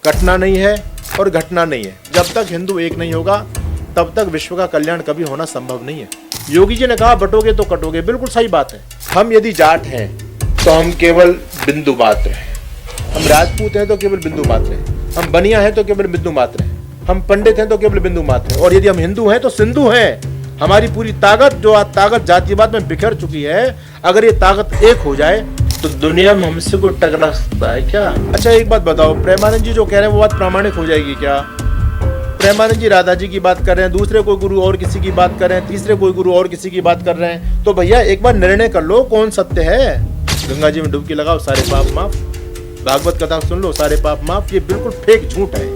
कटना नहीं है और घटना नहीं है। जब तक हिंदू एक नहीं होगा तब तक विश्व का कल्याण कभी होना संभव नहीं है। योगी जी ने कहा बटोगे तो कटोगे, बिल्कुल सही बात है। हम यदि जाट हैं तो हम केवल बिंदु मात्र हैं, हम राजपूत हैं तो केवल बिंदु मात्र हैं, हम बनिया हैं तो केवल बिंदु मात्र हैं, हम पंडित हैं तो केवल बिंदु मात्र हैं, और यदि हम हिंदू हैं तो सिंधु हैं। हमारी पूरी ताकत, जो ताकत जातिवाद में बिखर चुकी है, अगर ये ताकत एक हो जाए तो दुनिया में हमसे कोई टकरा सकता है क्या? अच्छा एक बात बताओ, प्रेमानंद जी जो कह रहे हैं वो बात प्रामाणिक हो जाएगी क्या? प्रेमानंद जी राधा जी की बात कर रहे हैं, दूसरे कोई गुरु और किसी की बात कर रहे हैं, तीसरे कोई गुरु और किसी की बात कर रहे हैं, तो भैया एक बार निर्णय कर लो कौन सत्य है। गंगा जी में डुबकी लगाओ, सारे पाप माफ। भागवत कथा सुन लो, सारे पाप माफ। ये बिल्कुल फेक झूठ है।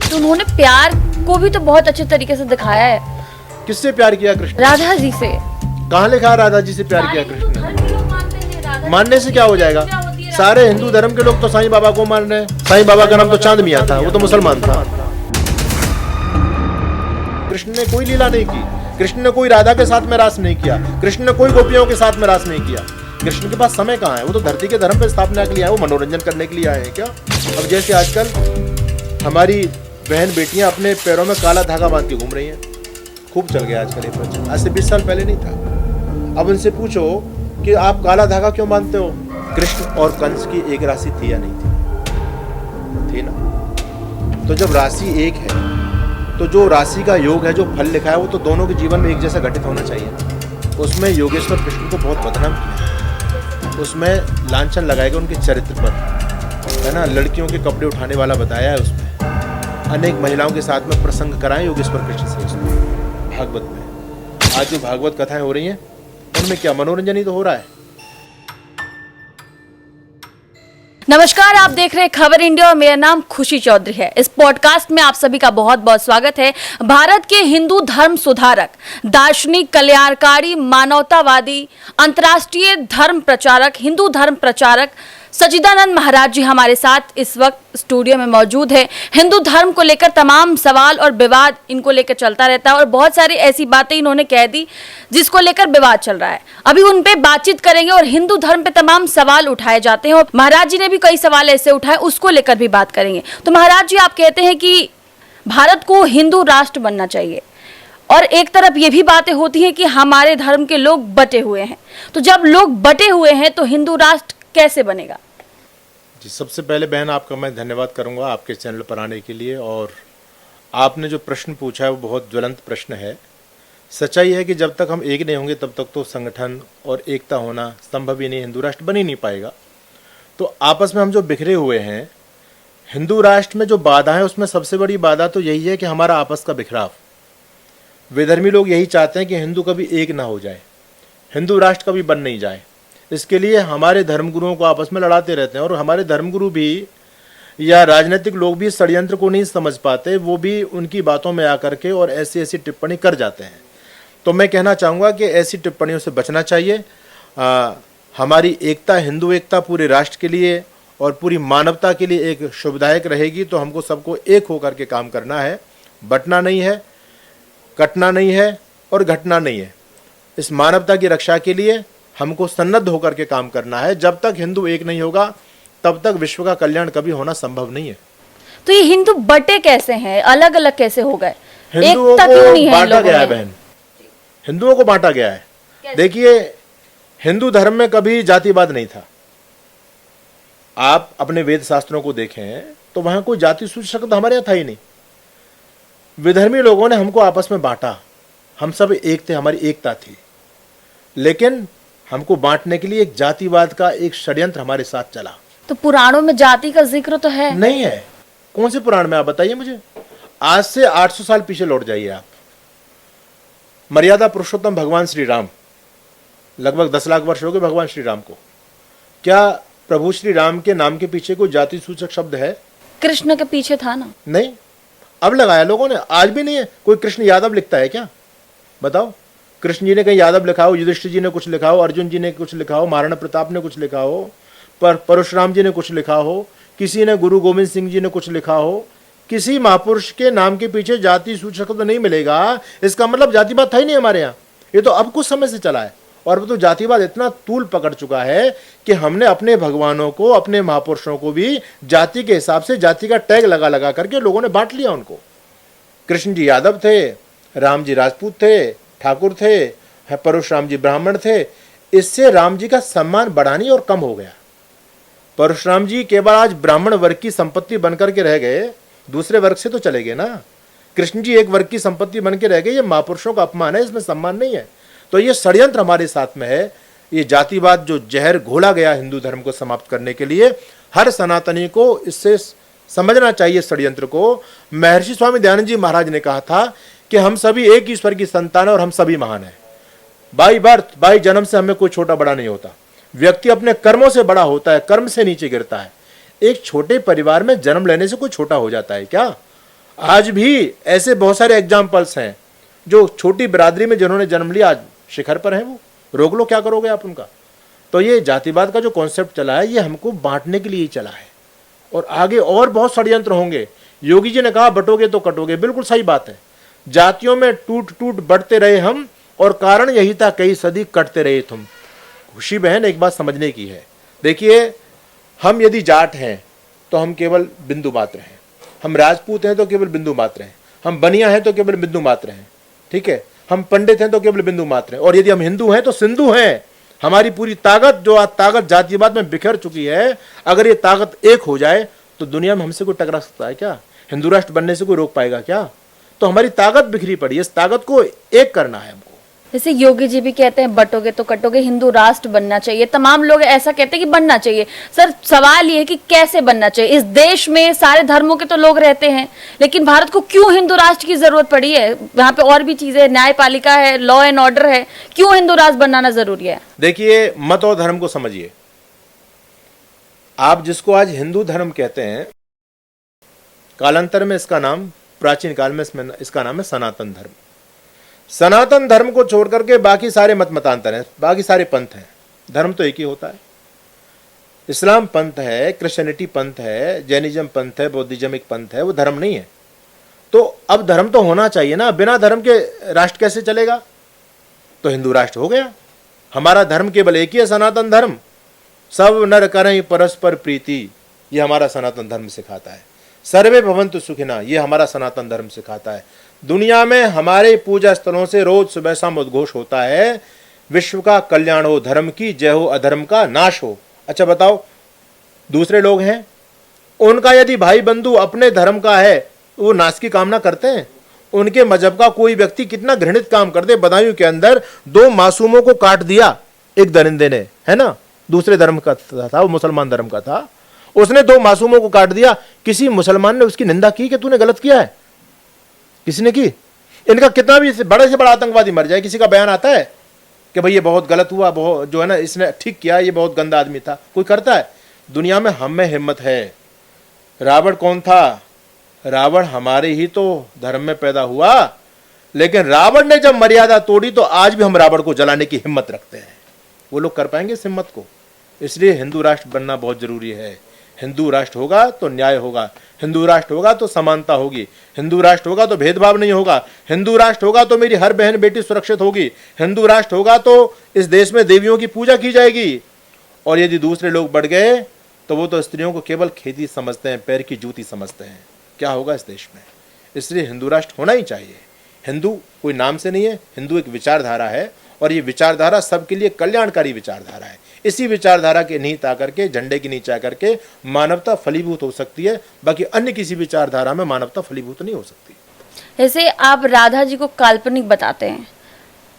तो उन्होंने प्यार को भी तो बहुत अच्छे तरीके से दिखाया है। किससे प्यार किया कृष्ण? राधा जी से। कहाँ लिखा राधा जी से प्यार किया कृष्ण ने? मानने से क्या हो जाएगा? सारे हिंदू धर्म के लोग तो साईं बाबा को मान रहे हैं। साईं बाबा का नाम तो चांद मियां था, वो तो मुसलमान था। कृष्ण ने कोई लीला नहीं की, कृष्ण ने कोई राधा के साथ में रास नहीं किया, कृष्ण ने कोई गोपियों के साथ में रास नहीं किया। कृष्ण के पास समय कहाँ है? वो तो धरती के धर्म पे स्थापना के लिए आए, वो मनोरंजन करने के लिए आए हैं क्या? अब जैसे आजकल हमारी बहन बेटियां अपने पैरों में काला धागा बांध के घूम रही हैं, खूब चल गया आजकल ये प्रचलन, आज से 20 साल पहले नहीं था। अब उनसे पूछो कि आप काला धागा क्यों बांधते हो? कृष्ण और कंस की एक राशि थी या नहीं थी? थी ना। तो जब राशि एक है तो जो राशि का योग है, जो फल लिखा है, वो तो दोनों के जीवन में एक जैसा घटित होना चाहिए। उसमें योगेश्वर कृष्ण को बहुत बदनाम किया, उसमें लांछन लगाएगा उनके चरित्र पर, है ना। लड़कियों के कपड़े उठाने वाला बताया है, उसमें अनेक महिलाओं के साथ में प्रसंग कराए योगेश्वर कृष्ण से उसमें भागवत में। आज जो भागवत कथाएं हो रही हैं उनमें क्या मनोरंजन ही तो हो रहा है। नमस्कार, आप देख रहे हैं खबर इंडिया और मेरा नाम खुशी चौधरी है। इस पॉडकास्ट में आप सभी का बहुत बहुत स्वागत है। भारत के हिंदू धर्म सुधारक, दार्शनिक, कल्याणकारी, मानवतावादी, अंतर्राष्ट्रीय धर्म प्रचारक, हिंदू धर्म प्रचारक सच्चिदानंद महाराज जी हमारे साथ इस वक्त स्टूडियो में मौजूद है। हिंदू धर्म को लेकर तमाम सवाल और विवाद इनको लेकर चलता रहता है और बहुत सारी ऐसी बातें इन्होंने कह दी जिसको लेकर विवाद चल रहा है। अभी उन पे बातचीत करेंगे और हिंदू धर्म पे तमाम सवाल उठाए जाते हैं और महाराज जी ने भी कई सवाल ऐसे उठाए, उसको लेकर भी बात करेंगे। तो महाराज जी, आप कहते हैं कि भारत को हिंदू राष्ट्र बनना चाहिए और एक तरफ ये भी बातें होती हैं कि हमारे धर्म के लोग बटे हुए हैं। तो जब लोग बटे हुए हैं तो हिंदू राष्ट्र कैसे बनेगा? जी, सबसे पहले बहन आपका मैं धन्यवाद करूंगा आपके चैनल पर आने के लिए। और आपने जो प्रश्न पूछा है वो बहुत ज्वलंत प्रश्न है। सच्चाई है कि जब तक हम एक नहीं होंगे तब तक तो संगठन और एकता होना संभव ही नहीं, हिंदू राष्ट्र बन ही नहीं पाएगा। तो आपस में हम जो बिखरे हुए हैं, हिंदू राष्ट्र में जो बाधा है उसमें सबसे बड़ी बाधा तो यही है कि हमारा आपस का बिखराव। विधर्मी लोग यही चाहते हैं कि हिंदू कभी एक ना हो जाए, हिंदू राष्ट्र कभी बन नहीं जाए। इसके लिए हमारे धर्मगुरुओं को आपस में लड़ाते रहते हैं और हमारे धर्मगुरु भी या राजनीतिक लोग भी षड्यंत्र को नहीं समझ पाते, वो भी उनकी बातों में आकर के और ऐसी ऐसी टिप्पणी कर जाते हैं। तो मैं कहना चाहूँगा कि ऐसी टिप्पणियों से बचना चाहिए। हमारी एकता, हिंदू एकता पूरे राष्ट्र के लिए और पूरी मानवता के लिए एक शुभदायक रहेगी। तो हमको सबको एक होकर के काम करना है, बटना नहीं है, कटना नहीं है और घटना नहीं है। इस मानवता की रक्षा के लिए हमको सन्नद्ध होकर के काम करना है। जब तक हिंदू एक नहीं होगा तब तक विश्व का कल्याण कभी होना संभव नहीं है। तो ये हिंदू बटे कैसे हैं, अलग अलग कैसे हो गए? हिंदुओं को बांटा गया है बहन, हिंदुओं को बांटा गया है। देखिए, हिंदू धर्म में कभी जातिवाद नहीं था। आप अपने वेद शास्त्रों को देखें तो वहां कोई जाति सूचक शब्द हमारे यहाँ था ही नहीं। विधर्मी लोगों ने हमको आपस में बांटा, हम सब एक थे, हमारी एकता थी, लेकिन हमको बांटने के लिए एक जातिवाद का एक षड्यंत्र हमारे साथ चला। तो पुराणों में जाति का जिक्र तो है नहीं है। कौन से पुराण में? आप बताइए मुझे। आज से 800 साल पीछे लौट जाइए आप। मर्यादा पुरुषोत्तम भगवान श्री राम, लगभग 10 लाख वर्ष हो गए भगवान श्री राम को। क्या प्रभु श्री राम के नाम के पीछे कोई जाति सूचक शब्द है? कृष्ण के पीछे था ना? नहीं, अब लगाया लोगों ने, आज भी नहीं है। कोई कृष्ण यादव लिखता है क्या? बताओ। कृष्ण जी ने कहीं यादव लिखा हो, युधिष्ठिर जी ने कुछ लिखा हो, अर्जुन जी ने कुछ लिखा हो, महाराणा प्रताप ने कुछ लिखा हो, परशुराम जी ने कुछ लिखा हो, किसी ने गुरु गोविंद सिंह जी ने कुछ लिखा हो। किसी महापुरुष के नाम के पीछे जाति सूचक तो नहीं मिलेगा। इसका मतलब जातिवाद था ही नहीं हमारे यहाँ। ये तो अब कुछ समय से चला है और वो तो जातिवाद इतना तूल पकड़ चुका है कि हमने अपने भगवानों को, अपने महापुरुषों को भी जाति के हिसाब से जाति का टैग लगा लगा करके लोगों ने बांट लिया उनको। कृष्ण जी यादव थे, राम जी राजपूत थे, ठाकुर थे, परशुराम जी ब्राह्मण थे। इससे राम जी का सम्मान बढ़ा नहीं और कम हो गया। परशुराम जी केवल आज ब्राह्मण वर्ग की संपत्ति बनकर के रह गए, दूसरे वर्ग से तो चले गए ना। कृष्ण जी एक वर्ग की संपत्ति बन के रह गए। ये महापुरुषों का अपमान है, इसमें सम्मान नहीं है। तो ये षड्यंत्र हमारे साथ में है। ये जातिवाद जो जहर घोला गया हिंदू धर्म को समाप्त करने के लिए, हर सनातनी को इससे समझना चाहिए षड्यंत्र को। महर्षि स्वामी दयानंद जी महाराज ने कहा था कि हम सभी एक ईश्वर की संतान है और हम सभी महान हैं। बाई बर्थ, बाई जन्म से हमें कोई छोटा बड़ा नहीं होता। व्यक्ति अपने कर्मों से बड़ा होता है, कर्म से नीचे गिरता है। एक छोटे परिवार में जन्म लेने से कोई छोटा हो जाता है क्या? आज भी ऐसे बहुत सारे एग्जाम्पल्स हैं जो छोटी बिरादरी में जिन्होंने जन्म लिया आज शिखर पर हैं। वो रोक लो, क्या करोगे आप उनका? तो ये जातिवाद का जो कॉन्सेप्ट चला है, ये हमको बांटने के लिए ही चला है और आगे और बहुत षड्यंत्र होंगे। योगी जी ने कहा बटोगे तो कटोगे, बिल्कुल सही बात है। जातियों में टूट टूट बढ़ते रहे हम और कारण यही था कई सदी कटते रहे तुम। खुशी बहन एक बात समझने की है। देखिए, हम यदि जाट हैं तो हम केवल बिंदु मात्र हैं, हम राजपूत हैं तो केवल बिंदु मात्र हैं, हम बनिया हैं तो केवल बिंदु मात्र हैं, ठीक है, हम पंडित हैं तो केवल बिंदु मात्र हैं, और यदि हम हिंदू हैं तो सिंधु हैं। हमारी पूरी ताकत, जो आज ताकत जातिवाद में बिखर चुकी है, अगर ये ताकत एक हो जाए तो दुनिया में हमसे कोई टकरा सकता है क्या? हिंदू राष्ट्र बनने से कोई रोक पाएगा क्या? तो हमारी ताकत बिखरी पड़ी है, इस ताकत को एक करना है हमको। जैसे योगी जी भी कहते हैं बटोगे तो कटोगे, हिंदू राष्ट्र बनना चाहिए, तमाम लोग ऐसा कहते हैं कि बनना चाहिए। सर, सवाल ये है कि कैसे बनना चाहिए? इस देश में सारे धर्मों के तो लोग रहते हैं, लेकिन भारत को क्यों हिंदू राष्ट्र की जरूरत पड़ी है? यहाँ पे और भी चीजें, न्यायपालिका है, लॉ एंड ऑर्डर है, क्यों हिंदू राष्ट्र बनाना जरूरी है? देखिए, मत और धर्म को समझिए। आप जिसको आज हिंदू धर्म कहते हैं, कालांतर में इसका नाम, प्राचीन काल में इसका नाम है सनातन धर्म। सनातन धर्म को छोड़ करके बाकी सारे मत मतांतर हैं, बाकी सारे पंथ हैं। धर्म तो एक ही होता है। इस्लाम पंथ है, क्रिश्चियनिटी पंथ है, जैनिज्म पंथ है, बौद्धिज्म एक पंथ है, वो धर्म नहीं है। तो अब धर्म तो होना चाहिए ना, बिना धर्म के राष्ट्र कैसे चलेगा? तो हिंदू राष्ट्र हो गया। हमारा धर्म केवल एक ही है, सनातन धर्म। सब नर करें परस्पर प्रीति, ये हमारा सनातन धर्म सिखाता है। सर्वे भवन्तु सुखिना, ये हमारा सनातन धर्म सिखाता है। दुनिया में हमारे पूजा स्थलों से रोज सुबह शाम उद्घोष होता है, विश्व का कल्याण हो, धर्म की जय हो, अधर्म का नाश हो। अच्छा बताओ, दूसरे लोग हैं, उनका यदि भाई बंधु अपने धर्म का है, वो नाश की कामना करते हैं? उनके मजहब का कोई व्यक्ति कितना घृणित काम कर दे, बदायूं के अंदर 2 मासूमों को काट दिया एक दरिंदे ने, है ना, दूसरे धर्म का था, वो मुसलमान धर्म का था, उसने 2 मासूमों को काट दिया। किसी मुसलमान ने उसकी निंदा की कि तूने गलत किया है? किसी ने की? इनका कितना भी बड़े से बड़ा आतंकवादी मर जाए, किसी का बयान आता है कि भाई ये बहुत गलत हुआ, बहुत जो है ना इसने ठीक किया, ये बहुत गंदा आदमी था? कोई करता है? दुनिया में हम में हिम्मत है। रावण कौन था? रावण हमारे ही तो धर्म में पैदा हुआ, लेकिन रावण ने जब मर्यादा तोड़ी तो आज भी हम रावण को जलाने की हिम्मत रखते हैं। वो लोग कर पाएंगे इस हिम्मत को? इसलिए हिंदू राष्ट्र बनना बहुत जरूरी है। हिंदू राष्ट्र होगा तो न्याय होगा, हिंदू राष्ट्र होगा तो समानता होगी, हिंदू राष्ट्र होगा तो भेदभाव नहीं होगा, हिंदू राष्ट्र होगा तो मेरी हर बहन बेटी सुरक्षित होगी, हिंदू राष्ट्र होगा तो इस देश में देवियों की पूजा की जाएगी। और यदि दूसरे लोग बढ़ गए तो वो तो स्त्रियों को केवल खेती समझते हैं, पैर की जूती समझते हैं। क्या होगा इस देश में? इसलिए हिंदू राष्ट्र होना ही चाहिए। हिंदू कोई नाम से नहीं है, हिंदू एक विचारधारा है, और ये विचारधारा सबके लिए कल्याणकारी विचारधारा है। इसी विचारधारा के नीचे आकर के, झंडे के नीचे आकर के मानवता फलीभूत हो सकती है, बाकी अन्य किसी विचारधारा में मानवता फलीभूत नहीं हो सकती। जैसे आप राधा जी को काल्पनिक बताते हैं,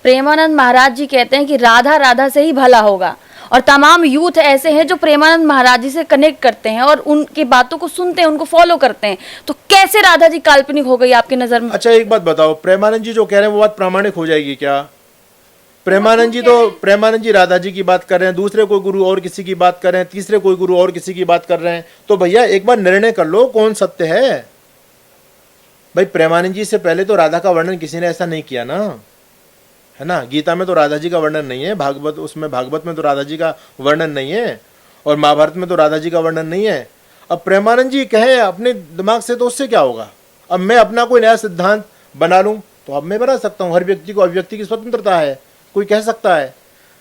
प्रेमानंद महाराज जी कहते हैं कि राधा राधा से ही भला होगा, और तमाम यूथ ऐसे हैं जो प्रेमानंद महाराज जी से कनेक्ट करते हैं और उनकी बातों को सुनते हैं, उनको फॉलो करते हैं। तो कैसे राधा जी काल्पनिक हो गई आपकी नजर में? अच्छा एक बात बताओ, प्रेमानंद जी जो कह रहे हैं वो बात प्रामाणिक हो जाएगी क्या? प्रेमानंद जी राधा जी की बात कर रहे हैं, दूसरे कोई गुरु और किसी की बात कर रहे हैं, तीसरे कोई गुरु और किसी की बात कर रहे हैं। तो भैया एक बार निर्णय कर लो कौन सत्य है। भाई प्रेमानंद जी से पहले तो राधा का वर्णन किसी ने ऐसा नहीं किया ना, है ना। गीता में तो राधा जी का वर्णन नहीं है, भागवत में तो राधा जी का वर्णन नहीं है, और महाभारत में तो राधा जी का वर्णन नहीं है। अब प्रेमानंद जी कहें अपने दिमाग से तो उससे क्या होगा? अब मैं अपना कोई नया सिद्धांत बना लूं तो अब मैं बना सकता हूं। हर व्यक्ति को अभिव्यक्ति की स्वतंत्रता है, कोई कह सकता है।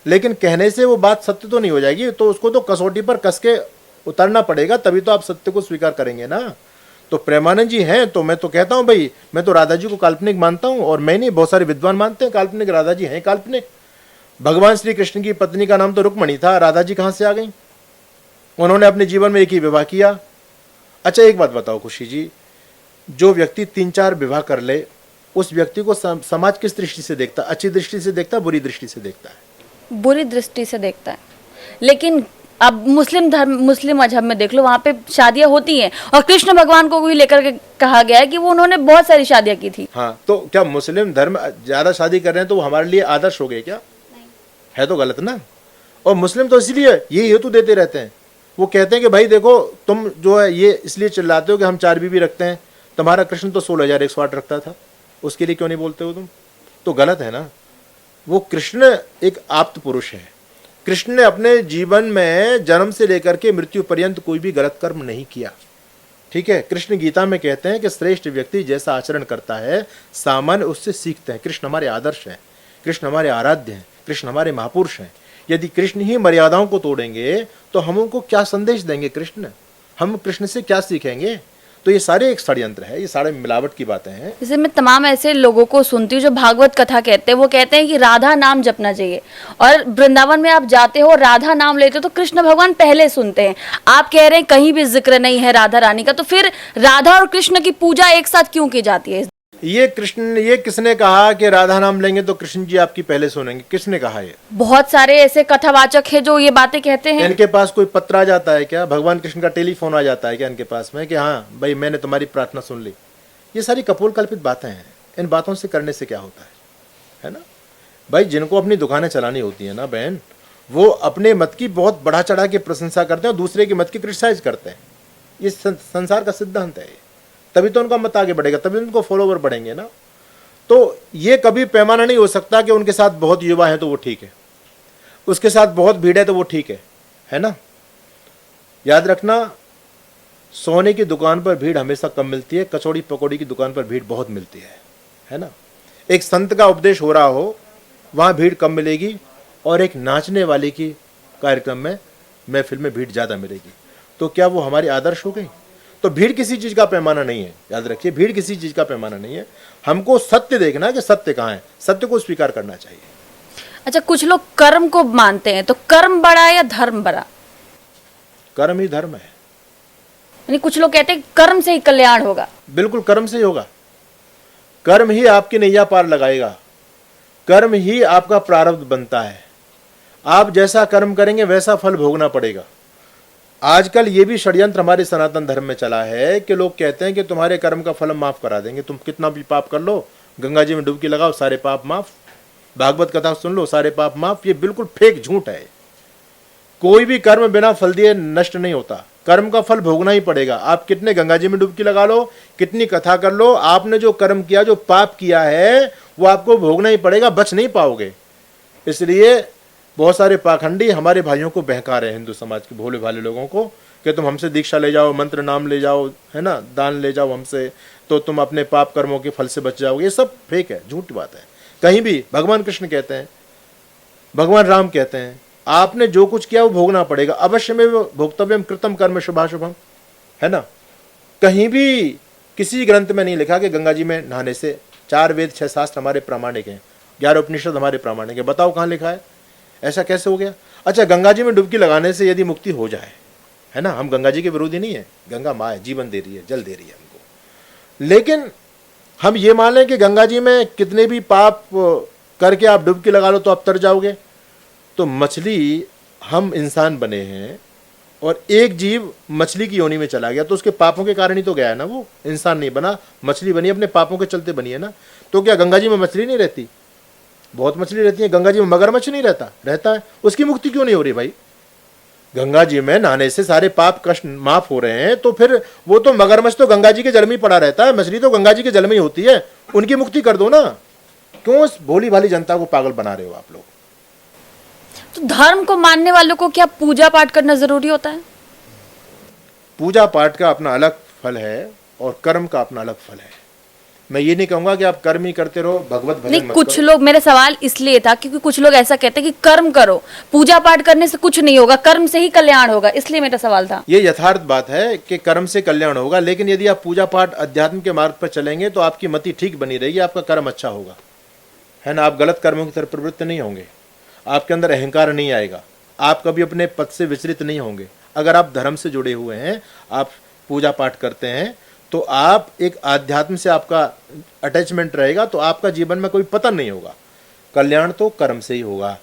लेकिन कहने से वो बात सत्य तो नहीं हो जाएगी, तो उसको तो कसौटी पर कस के उतरना पड़ेगा, तभी तो आप सत्य को स्वीकार करेंगे ना। तो प्रेमानंद जी हैं तो मैं तो कहता हूं भाई, मैं तो राधा जी को काल्पनिक मानता हूं, और मैं नहीं, बहुत सारे विद्वान मानते हैं काल्पनिक, राधा जी हैं काल्पनिक। भगवान श्री कृष्ण की पत्नी का नाम तो रुक्मणी था, राधा जी कहां से आ गई? उन्होंने अपने जीवन में एक ही विवाह किया। अच्छा एक बात बताओ खुशी जी, जो व्यक्ति 3-4 विवाह कर ले, उस व्यक्ति को समाज किस दृष्टि से देखता? अच्छी दृष्टि से देखता है, बुरी दृष्टि से देखता है? बुरी दृष्टि से देखता है। लेकिन अब मुस्लिम मजहब में देख लो, वहाँ पे शादियां होती हैं, और कृष्ण भगवान को भी लेकर के कहा गया है कि वो उन्होंने बहुत सारी शादियां की थी। हाँ, तो क्या मुस्लिम धर्म ज्यादा शादी कर रहे हैं तो वो हमारे लिए आदर्श हो गए क्या? नहीं। है तो गलत ना। और मुस्लिम तो इसलिए ये हेतु देते रहते हैं, वो कहते हैं कि भाई देखो तुम जो है ये इसलिए चिल्लाते हो कि हम 4 बीवी रखते हैं, तुम्हारा कृष्ण तो 16,108 रखता था, उसके लिए क्यों नहीं बोलते हो तुम? तो गलत है ना। वो कृष्ण एक आप्त पुरुष है। कृष्ण ने अपने जीवन में जन्म से लेकर के मृत्यु पर्यंत कोई भी गलत कर्म नहीं किया, ठीक है। कृष्ण गीता में कहते हैं कि श्रेष्ठ व्यक्ति जैसा आचरण करता है सामान्य उससे सीखते हैं। कृष्ण हमारे आदर्श हैं, कृष्ण हमारे आराध्य हैं, कृष्ण हमारे महापुरुष हैं। यदि कृष्ण ही मर्यादाओं को तोड़ेंगे तो हम उनको क्या संदेश देंगे? कृष्ण, हम कृष्ण से क्या सीखेंगे? तो ये सारे एक षड्यंत्र है, ये सारे मिलावट की बातें हैं। जैसे मैं तमाम ऐसे लोगों को सुनती हूँ जो भागवत कथा कहते हैं, वो कहते हैं कि राधा नाम जपना चाहिए, और वृंदावन में आप जाते हो राधा नाम लेते हो तो कृष्ण भगवान पहले सुनते हैं। आप कह रहे हैं कहीं भी जिक्र नहीं है राधा रानी का, तो फिर राधा और कृष्ण की पूजा एक साथ क्यों की जाती है? ये किसने कहा कि राधा नाम लेंगे तो कृष्ण जी आपकी पहले सुनेंगे? किसने कहा? ये बहुत सारे ऐसे कथावाचक हैं जो ये बातें कहते हैं। इनके पास कोई पत्र आ जाता है क्या? भगवान कृष्ण का टेलीफोन आ जाता है क्या इनके पास में कि हाँ भाई मैंने तुम्हारी प्रार्थना सुन ली? ये सारी कपोल कल्पित बातें हैं। इन बातों से करने से क्या होता है ना भाई? जिनको अपनी दुकानें चलानी होती है ना बहन, वो अपने मत की बहुत बढ़ा चढ़ा के प्रशंसा करते हैं और दूसरे के मत की क्रिटिसाइज करते हैं। ये संसार का सिद्धांत है, तभी तो उनका मत आगे बढ़ेगा, तभी उनको फॉलोवर बढ़ेंगे ना। तो ये कभी पैमाना नहीं हो सकता कि उनके साथ बहुत युवा हैं तो वो ठीक है, उसके साथ बहुत भीड़ है तो वो ठीक है ना। याद रखना, सोने की दुकान पर भीड़ हमेशा कम मिलती है, कचौड़ी पकौड़ी की दुकान पर भीड़ बहुत मिलती है ना। एक संत का उपदेश हो रहा हो वहाँ भीड़ कम मिलेगी, और एक नाचने वाले की कार्यक्रम में महफिल में भीड़ ज़्यादा मिलेगी। तो क्या वो हमारी आदर्श हो गई? तो भीड़ किसी चीज़ का पैमाना नहीं है, याद रखिए, भीड़ किसी चीज़ का पैमाना नहीं है। हमको सत्य देखना है कि सत्य कहाँ है, सत्य को स्वीकार करना चाहिए। अच्छा, कुछ लोग कर्म को मानते हैं, तो कर्म बड़ा या धर्म बड़ा? कर्म ही धर्म है। यानी कुछ लोग कहते हैं कर्म से ही कल्याण होगा। बिल्कुल कर्म से ही होगा। कर्म ही आपकी नैया पार लगाएगा, कर्म ही आपका प्रारब्ध बनता है। आप जैसा कर्म करेंगे वैसा फल भोगना पड़ेगा। आजकल ये भी षड्यंत्र हमारे सनातन धर्म में चला है कि लोग कहते हैं कि तुम्हारे कर्म का फल हम माफ करा देंगे, तुम कितना भी पाप कर लो, गंगा जी में डुबकी लगाओ सारे पाप माफ, भागवत कथा सुन लो सारे पाप माफ। ये बिल्कुल फेक झूठ है। कोई भी कर्म बिना फल दिए नष्ट नहीं होता, कर्म का फल भोगना ही पड़ेगा। आप कितने गंगा जी में डुबकी लगा लो, कितनी कथा कर लो, आपने जो कर्म किया, जो पाप किया है, वो आपको भोगना ही पड़ेगा, बच नहीं पाओगे। इसलिए बहुत सारे पाखंडी हमारे भाइयों को बहका रहे हैं, हिंदू समाज के भोले भाले लोगों को, कि तुम हमसे दीक्षा ले जाओ, मंत्र नाम ले जाओ, है ना, दान ले जाओ हमसे, तो तुम अपने पाप कर्मों के फल से बच जाओगे। ये सब फेक है, झूठी बात है। कहीं भी भगवान कृष्ण कहते हैं, भगवान राम कहते हैं, आपने जो कुछ किया वो भोगना पड़ेगा, अवश्य में भोक्तव्यम कृतम कर्म शुभाशुभम, है ना। कहीं भी किसी ग्रंथ में नहीं लिखा कि गंगा जी में नहाने से 4 वेद 6 शास्त्र हमारे प्रामाणिक हैं, 11 उपनिषद हमारे प्रामाणिक है। बताओ कहाँ लिखा है? ऐसा कैसे हो गया? अच्छा, गंगा जी में डुबकी लगाने से यदि मुक्ति हो जाए, है ना, हम गंगा जी के विरोधी नहीं है, गंगा माँ है, जीवन दे रही है, जल दे रही है हमको। लेकिन हम ये मान लें कि गंगा जी में कितने भी पाप करके आप डुबकी लगा लो तो आप तर जाओगे। तो मछली, हम इंसान बने हैं और एक जीव मछली की योनि में चला गया तो उसके पापों के कारण ही तो गया है ना, वो इंसान नहीं बना, मछली बनी, अपने पापों के चलते बनी है ना। तो क्या गंगा जी में मछली नहीं रहती? बहुत मछली रहती है। गंगा जी में मगरमच्छ नहीं रहता है, उसकी मुक्ति क्यों नहीं हो रही भाई? गंगा जी में नहाने से सारे पाप कष्ट माफ हो रहे हैं, तो फिर वो तो मगरमच्छ तो गंगा जी के जल में ही पड़ा रहता है, मछली तो गंगा जी के जल में ही होती है, उनकी मुक्ति कर दो ना। क्यों इस भोली भाली जनता को पागल बना रहे हो आप लोग? तो धर्म को मानने वालों को क्या पूजा पाठ करना जरूरी होता है? पूजा पाठ का अपना अलग फल है और कर्म का अपना अलग फल है। मैं ये नहीं कहूंगा कि आप कर्म ही करते रहो, भगवत भजन नहीं, मत कुछ करो। लोग, मेरा सवाल इसलिए था क्योंकि कुछ लोग ऐसा कहते हैं कि कर्म करो, पूजा पाठ करने से कुछ नहीं होगा, कर्म से ही कल्याण होगा, इसलिए मेरा सवाल था। ये यथार्थ बात है कि कर्म से कल्याण होगा, लेकिन यदि आप पूजा पाठ अध्यात्म के मार्ग पर चलेंगे तो आपकी मति ठीक बनी रहेगी, आपका कर्म अच्छा होगा, है ना। आप गलत कर्मों की तरफ प्रवृत्त नहीं होंगे, आपके अंदर अहंकार नहीं आएगा, आप कभी अपने पद से विचलित नहीं होंगे। अगर आप धर्म से जुड़े हुए हैं, आप पूजा पाठ करते हैं, तो आप एक आध्यात्म से आपका अटैचमेंट रहेगा, तो आपका जीवन में कोई पतन नहीं होगा। कल्याण तो कर्म से ही होगा,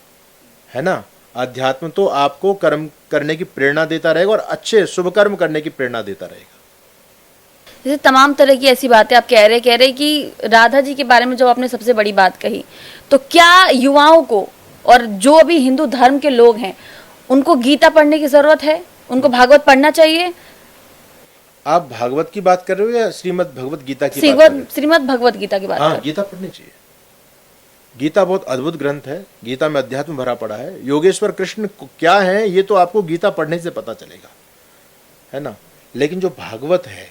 है ना। अध्यात्म तो आपको कर्म करने की प्रेरणा देता रहेगा और अच्छे शुभ कर्म करने की प्रेरणा देता रहेगा। जैसे तमाम तरह की ऐसी बातें आप कह रहे कि राधा जी के बारे में जो आपने सबसे बड़ी बात कही, तो क्या युवाओं को और जो अभी हिंदू धर्म के लोग हैं उनको गीता पढ़ने की जरूरत है, उनको भागवत पढ़ना चाहिए? आप भागवत की बात कर रहे हो या श्रीमद् भगवत गीता की बात कर रहे हो? श्रीमद् भगवत गीता की बात हाँ, कर। गीता पढ़नी चाहिए। गीता बहुत अद्भुत ग्रंथ है, गीता में अध्यात्म भरा पड़ा है। योगेश्वर कृष्ण क्या है ये तो आपको गीता पढ़ने से पता चलेगा, है ना। लेकिन जो भागवत है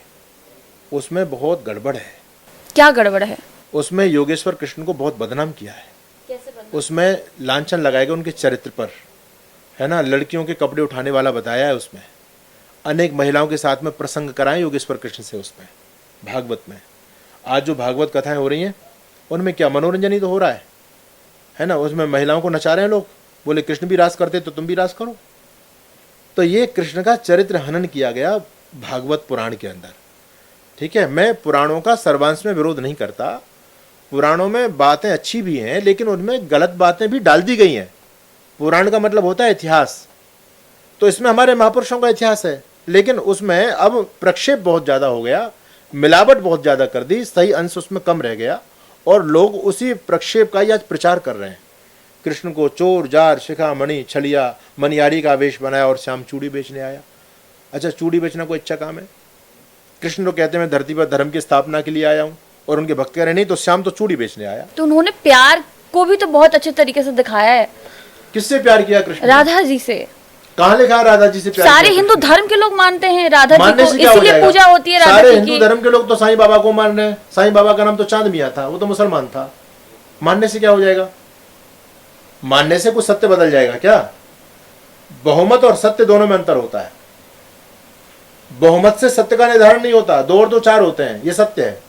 उसमें बहुत गड़बड़ है। क्या गड़बड़ है? उसमें योगेश्वर कृष्ण को बहुत बदनाम किया है। कैसे बदनाम? उसमें लांछन लगाया गया उनके चरित्र पर, है ना। लड़कियों के कपड़े उठाने वाला बताया है उसमें, अनेक महिलाओं के साथ में प्रसंग कराए योगेश्वर कृष्ण से उसमें भागवत में। आज जो भागवत कथाएं हो रही हैं उनमें क्या मनोरंजन ही तो हो रहा है ना। उसमें महिलाओं को नचा रहे हैं लोग, बोले कृष्ण भी रास करते तो तुम भी रास करो। तो ये कृष्ण का चरित्र हनन किया गया भागवत पुराण के अंदर, ठीक है। मैं पुराणों का सर्वांश में विरोध नहीं करता, पुराणों में बातें अच्छी भी हैं, लेकिन उनमें गलत बातें भी डाल दी गई हैं। पुराण का मतलब होता है इतिहास, तो इसमें हमारे महापुरुषों का इतिहास है, लेकिन उसमें अब प्रक्षेप बहुत ज़्यादा हो गया, मिलावट बहुत ज़्यादा कर दी, सही अंश उसमें कम रह गया, और लोग उसी प्रक्षेप का ही आज प्रचार कर रहे हैं। कृष्ण को चोर जार शिखामणि छलिया मनियारी का वेश बनाया और श्याम चूड़ी बेचने आया। अच्छा, चूड़ी बेचना कोई अच्छा काम है? कृष्ण तो कहते हैं मैं धरती पर धर्म की स्थापना के लिए आया हूँ, और उनके भक्त कह रहे नहीं तो श्याम तो चूड़ी बेचने आया। तो उन्होंने प्यार को भी तो बहुत अच्छे तरीके से दिखाया है। किससे प्यार किया कृष्ण ने? राधा जी से। कहाँ लिखा है राधा जी से प्यार सारे किया हिंदू कृष्ण ने? धर्म के लोग मानते हैं राधा जी मानने को, से क्या हो इसलिए जाएगा? पूजा होती है राधा सारे जी हिंदू की। धर्म के लोग तो साईं बाबा को मान रहे हैं। साईं बाबा का नाम तो चांद मियां था, वो तो मुसलमान था। मानने से क्या हो जाएगा? मानने से कुछ सत्य बदल जाएगा क्या? बहुमत और सत्य दोनों में अंतर होता है। बहुमत से सत्य का निर्धारण नहीं होता, 2 और 2 4 होते हैं, ये सत्य है।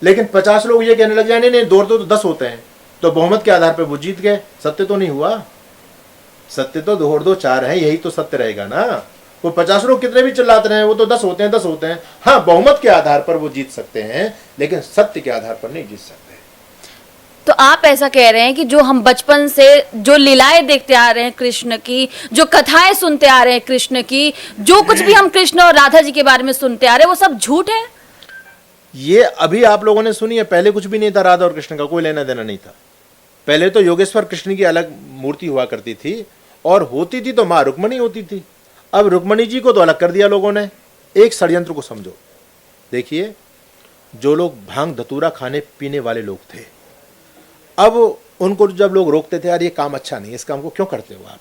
लेकिन 50 लोग ये कहने लग जाए नहीं 2 और 2 तो 10 होते हैं, तो बहुमत के आधार पर वो जीत गए, सत्य तो नहीं हुआ। सत्य तो 2 और 2 4 है, यही तो सत्य रहेगा ना। वो 50 लोग कितने भी चिल्लाते रहे वो तो 10 होते हैं 10 होते हैं। हाँ, बहुमत के आधार पर वो जीत सकते हैं, लेकिन सत्य के आधार पर नहीं जीत सकते। तो आप ऐसा कह रहे हैं कि जो हम बचपन से जो लीलाएं देखते आ रहे हैं कृष्ण की, जो कथाएं सुनते आ रहे हैं कृष्ण की, जो कुछ भी हम कृष्ण और राधा जी के बारे में सुनते आ रहे हैं, वो सब झूठ है? ये अभी आप लोगों ने सुनी है, पहले कुछ भी नहीं था। राधा और कृष्ण का कोई लेना देना नहीं था। पहले तो योगेश्वर कृष्ण की अलग मूर्ति हुआ करती थी, और होती थी तो माँ रुक्मणी होती थी। अब रुक्मणी जी को तो अलग कर दिया लोगों ने। एक षड्यंत्र को समझो, देखिए, जो लोग भांग धतूरा खाने पीने वाले लोग थे, अब उनको जब लोग रोकते थे यार ये काम अच्छा नहीं है, इस काम को क्यों करते हो आप,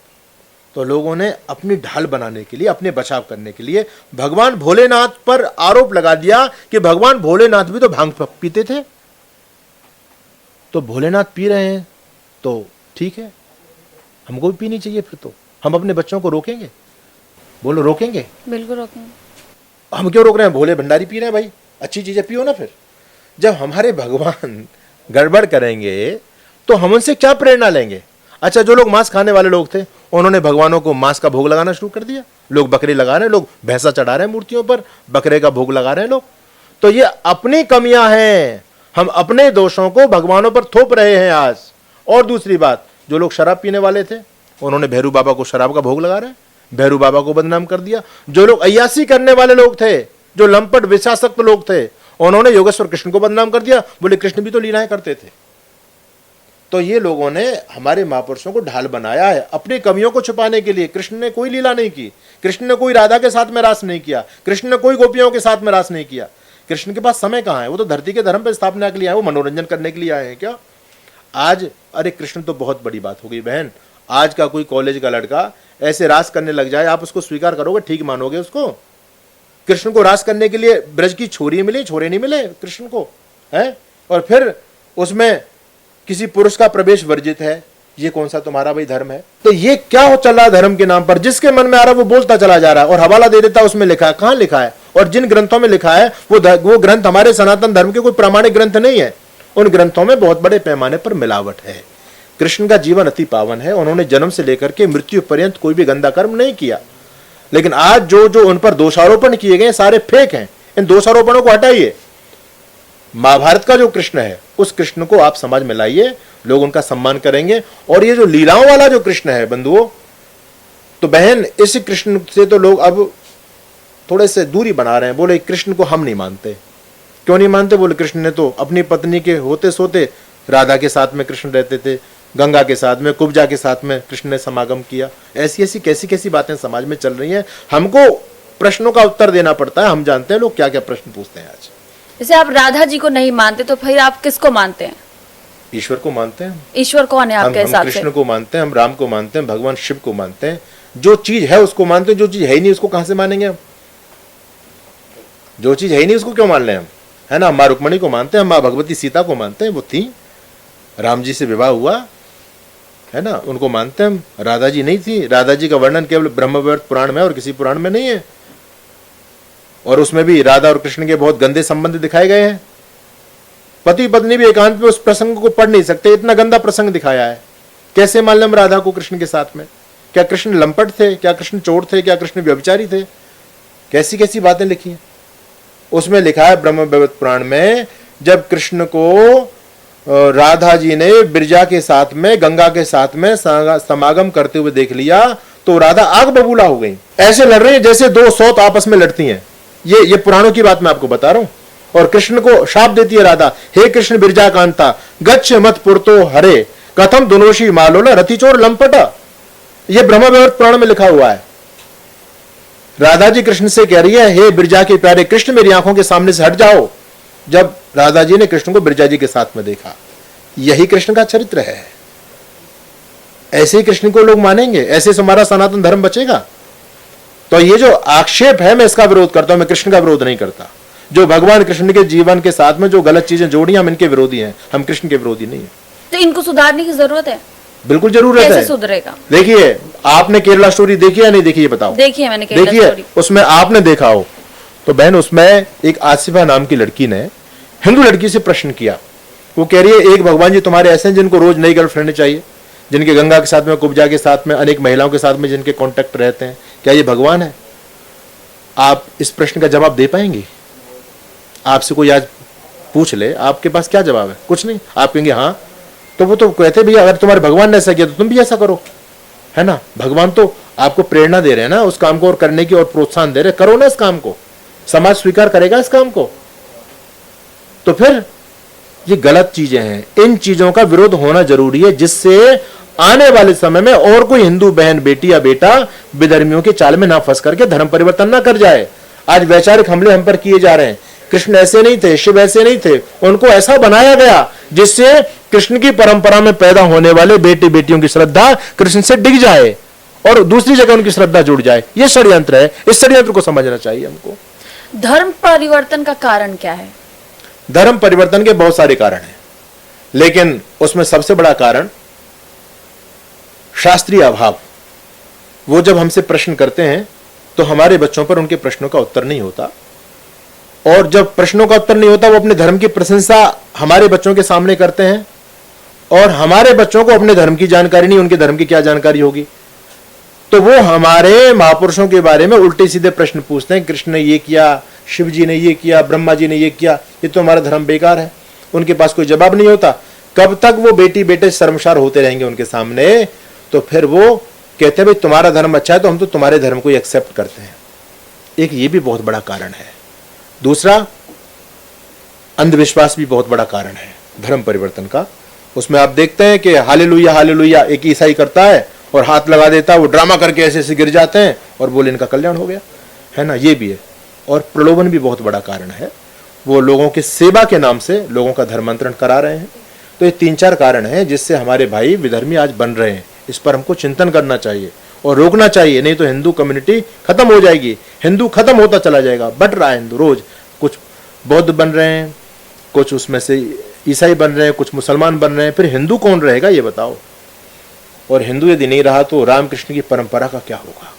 तो लोगों ने अपनी ढाल बनाने के लिए, अपने बचाव करने के लिए भगवान भोलेनाथ पर आरोप लगा दिया कि भगवान भोलेनाथ भी तो भांग पीते थे, तो भोलेनाथ पी रहे हैं तो ठीक है, हमको भी पीनी चाहिए। फिर तो हम अपने बच्चों को रोकेंगे? बोलो, रोकेंगे? बिल्कुल रोकेंगे। हम क्यों रोक रहे हैं? भोले भंडारी पी रहे हैं भाई, अच्छी चीजें पियो ना। फिर जब हमारे भगवान गड़बड़ करेंगे तो हम उनसे क्या प्रेरणा लेंगे? अच्छा, जो लोग मांस खाने वाले लोग थे उन्होंने भगवानों को मांस का भोग लगाना शुरू कर दिया। लोग बकरे लगा रहे हैं, लोग भैंसा चढ़ा रहे हैं मूर्तियों पर, बकरे का भोग लगा रहे हैं लोग। तो ये अपनी कमियां हैं, हम अपने दोषों को भगवानों पर थोप रहे हैं आज। और दूसरी बात, जो लोग शराब पीने वाले थे उन्होंने भैरू बाबा को शराब का भोग लगा रहे हैं, भैरू बाबा को बदनाम कर दिया। जो लोग अय्यासी करने वाले लोग थे, जो लंपट विषासक्त लोग थे, उन्होंने योगेश्वर कृष्ण को बदनाम कर दिया, बोले कृष्ण भी तो लीलाएं करते थे। तो ये लोगों ने हमारे महापुरुषों को ढाल बनाया है अपनी कमियों को छुपाने के लिए। कृष्ण ने कोई लीला नहीं की, कृष्ण ने कोई राधा के साथ में रास नहीं किया, कृष्ण ने कोई गोपियों के साथ में रास नहीं किया। कृष्ण के पास समय कहाँ है? वो तो धरती के धर्म पर स्थापना के लिए आए, वो मनोरंजन करने के लिए आए हैं क्या आज? अरे कृष्ण तो बहुत बड़ी बात हो गई बहन। आज का कोई कॉलेज का लड़का ऐसे रास करने लग जाए, आप उसको स्वीकार करोगे? ठीक मानोगे उसको? कृष्ण को रास करने के लिए ब्रज की छोरी मिली, छोरे नहीं मिले कृष्ण को, है? और फिर उसमें किसी पुरुष का प्रवेश वर्जित है, ये कौन सा तुम्हारा भाई धर्म है? तो ये क्या हो चल रहा है धर्म के नाम पर? जिसके मन में आ रहा है वो बोलता चला जा रहा है और हवाला दे देता है, उसमें लिखा है। कहां लिखा है? और जिन ग्रंथों में लिखा है वो ग्रंथ हमारे सनातन धर्म के कोई प्रामाणिक ग्रंथ नहीं है। उन ग्रंथों में बहुत बड़े पैमाने पर मिलावट है। कृष्ण का जीवन अति पावन है, उन्होंने जन्म से लेकर के मृत्यु पर्यंत कोई भी गंदा कर्म नहीं किया। लेकिन आज जो जो उन पर दोषारोपण किए गए सारे फेक हैं। इन दोषारोपणों को हटाइए। महाभारत का जो कृष्ण है उस कृष्ण को आप समाज में लाइए, लोग उनका सम्मान करेंगे। और ये जो लीलाओं वाला जो कृष्ण है बंधुओं, तो बहन, इस कृष्ण से तो लोग अब थोड़े से दूरी बना रहे हैं। बोले कृष्ण को हम नहीं मानते। क्यों नहीं मानते? बोले कृष्ण ने तो अपनी पत्नी के होते सोते राधा के साथ में कृष्ण रहते थे, गंगा के साथ में, कुब्जा के साथ में कृष्ण ने समागम किया। ऐसी ऐसी कैसी कैसी बातें समाज में चल रही हैं। हमको प्रश्नों का उत्तर देना पड़ता है। हम जानते हैं लोग क्या क्या प्रश्न पूछते हैं आज। जैसे आप राधा जी को नहीं मानते तो फिर आप किसको मानते हैं? ईश्वर को मानते हैं। ईश्वर कौन है आपके हिसाब से? कृष्ण को मानते हैं, हम राम को मानते हैं, भगवान शिव को मानते हैं। जो चीज है उसको मानते हैं, जो चीज है ही नहीं उसको कहां से मानेंगे हम? जो चीज है ही नहीं उसको क्यों मान लें हम? है ना, माँ रुक्मणी को मानते हैं, माँ भगवती सीता को मानते हैं, वो थी, राम जी से विवाह हुआ, है ना, उनको मानते हैं हम। राधा जी नहीं थी। राधा जी का वर्णन केवल ब्रह्मवैवर्त पुराण में और किसी पुराण में नहीं है। और उसमें भी राधा और कृष्ण के बहुत गंदे संबंध दिखाए गए हैं। पति पत्नी भी एकांत में उस प्रसंग को पढ़ नहीं सकते, इतना गंदा प्रसंग दिखाया है। कैसे मान लें राधा को कृष्ण के साथ में? क्या कृष्ण लंपट थे? क्या कृष्ण चोर थे? क्या कृष्ण व्यभिचारी थे? कैसी कैसी बातें लिखी हैं। उसमें लिखा है ब्रह्मवैवर्त पुराण में, जब कृष्ण को राधा जी ने बिरजा के साथ में, गंगा के साथ में समागम करते हुए देख लिया तो राधा आग बबूला हो गई। ऐसे लड़ रही है जैसे दो सौत आपस में लड़ती हैं। ये पुराणों की बात मैं आपको बता रहा हूं। और कृष्ण को शाप देती है राधा, हे कृष्ण बिरजा कांता गच्छ मत पुरतो हरे कथम दोनोशी मालोला रतिचोर लंपटा। यह ब्रह्मवैवर्त पुराण में लिखा हुआ है। राधा जी कृष्ण से कह रही है, हे बिरजा के प्यारे कृष्ण मेरी आंखों के सामने से हट जाओ। जब राधा जी ने कृष्ण को बिरजा जी के साथ में देखा, यही कृष्ण का चरित्र है। ऐसे ही कृष्ण को लोग मानेंगे, ऐसे से हमारा सनातन धर्म बचेगा। तो ये जो आक्षेप है मैं इसका विरोध करता हूं, मैं कृष्ण का विरोध नहीं करता। जो भगवान कृष्ण के जीवन के साथ में जो गलत चीजें जोड़ी हम इनके विरोधी हैं, हम कृष्ण के विरोधी नहीं है। तो इनको सुधारने की जरूरत है। बिल्कुल जरूरत है। कैसे सुधरेगा? देखिए, आपने केरला स्टोरी देखी या नहीं देखी, ये बताओ। देखिए मैंने केरला देखिए, स्टोरी। उसमें आपने देखा हो तो बहन, उसमें एक आसिफा नाम की लड़की ने हिंदू लड़की से प्रश्न किया। वो कह रही है, एक भगवान जी तुम्हारे ऐसे हैं जिनको रोज नई गर्लफ्रेंड चाहिए, जिनके गंगा के साथ में, कुब्जा के साथ में, अनेक महिलाओं के साथ में जिनके कॉन्टेक्ट रहते हैं, क्या ये भगवान है? आप इस प्रश्न का जवाब दे पाएंगे? आपसे कोई आज पूछ ले, आपके पास क्या जवाब है? कुछ नहीं। आप कहेंगे हाँ। तो वो तो कहते भैया अगर तुम्हारे भगवान ने ऐसा किया तो तुम भी ऐसा करो, है ना। भगवान तो आपको प्रेरणा दे रहे हैं ना उस काम को और करने की, और प्रोत्साहन दे रहे, करो ना इस काम को। समाज स्वीकार करेगा इस काम को? तो फिर ये गलत चीजें हैं। इन चीजों का विरोध होना जरूरी है, जिससे आने वाले समय में और कोई हिंदू बहन, बेटी या बेटा विधर्मियों के चाल में ना फंस करके धर्म परिवर्तन ना कर जाए। आज वैचारिक हमले हम पर किए जा रहे हैं। कृष्ण ऐसे नहीं थे, शिव ऐसे नहीं थे, उनको ऐसा बनाया गया जिससे कृष्ण की परंपरा में पैदा होने वाले बेटे बेटियों की श्रद्धा कृष्ण से डिग जाए और दूसरी जगह उनकी श्रद्धा जुड़ जाए। यह षड्यंत्र है। इस षड्यंत्र को समझना चाहिए हमको। धर्म परिवर्तन का कारण क्या है? धर्म परिवर्तन के बहुत सारे कारण हैं, लेकिन उसमें सबसे बड़ा कारण शास्त्रीय अभाव। वो जब हमसे प्रश्न करते हैं तो हमारे बच्चों पर उनके प्रश्नों का उत्तर नहीं होता, और जब प्रश्नों का उत्तर नहीं होता वो अपने धर्म की प्रशंसा हमारे बच्चों के सामने करते हैं, और हमारे बच्चों को अपने धर्म की जानकारी नहीं, उनके धर्म की क्या जानकारी होगी। तो वो हमारे महापुरुषों के बारे में उल्टे सीधे प्रश्न पूछते हैं, कृष्ण ने ये किया, शिव जी ने ये किया, ब्रह्मा जी ने ये किया, ये तो हमारा धर्म बेकार है। उनके पास कोई जवाब नहीं होता। कब तक वो बेटी बेटे शर्मसार होते रहेंगे उनके सामने? तो फिर वो कहते हैं भाई तुम्हारा धर्म अच्छा है तो हम तो तुम्हारे धर्म को एक्सेप्ट करते हैं। एक ये भी बहुत बड़ा कारण है। दूसरा, अंधविश्वास भी बहुत बड़ा कारण है धर्म परिवर्तन का। उसमें आप देखते हैं कि हालेलुया हालेलुया एक ईसाई करता है और हाथ लगा देता है, वो ड्रामा करके ऐसे ऐसे गिर जाते हैं और बोले इनका कल्याण हो गया, है ना। ये भी है। और प्रलोभन भी बहुत बड़ा कारण है। वो लोगों की सेवा के नाम से लोगों का धर्मांतरण करा रहे हैं। तो ये 3-4 कारण हैं जिससे हमारे भाई विधर्मी आज बन रहे हैं। इस पर हमको चिंतन करना चाहिए और रोकना चाहिए, नहीं तो हिंदू कम्युनिटी खत्म हो जाएगी। हिंदू खत्म होता चला जाएगा। बढ़ रहा है हिंदू रोज। कुछ बौद्ध बन रहे हैं, कुछ उसमें से ईसाई बन रहे हैं, कुछ मुसलमान बन रहे हैं, फिर हिंदू कौन रहेगा ये बताओ। और हिंदू यदि नहीं रहा तो रामकृष्ण की परंपरा का क्या होगा।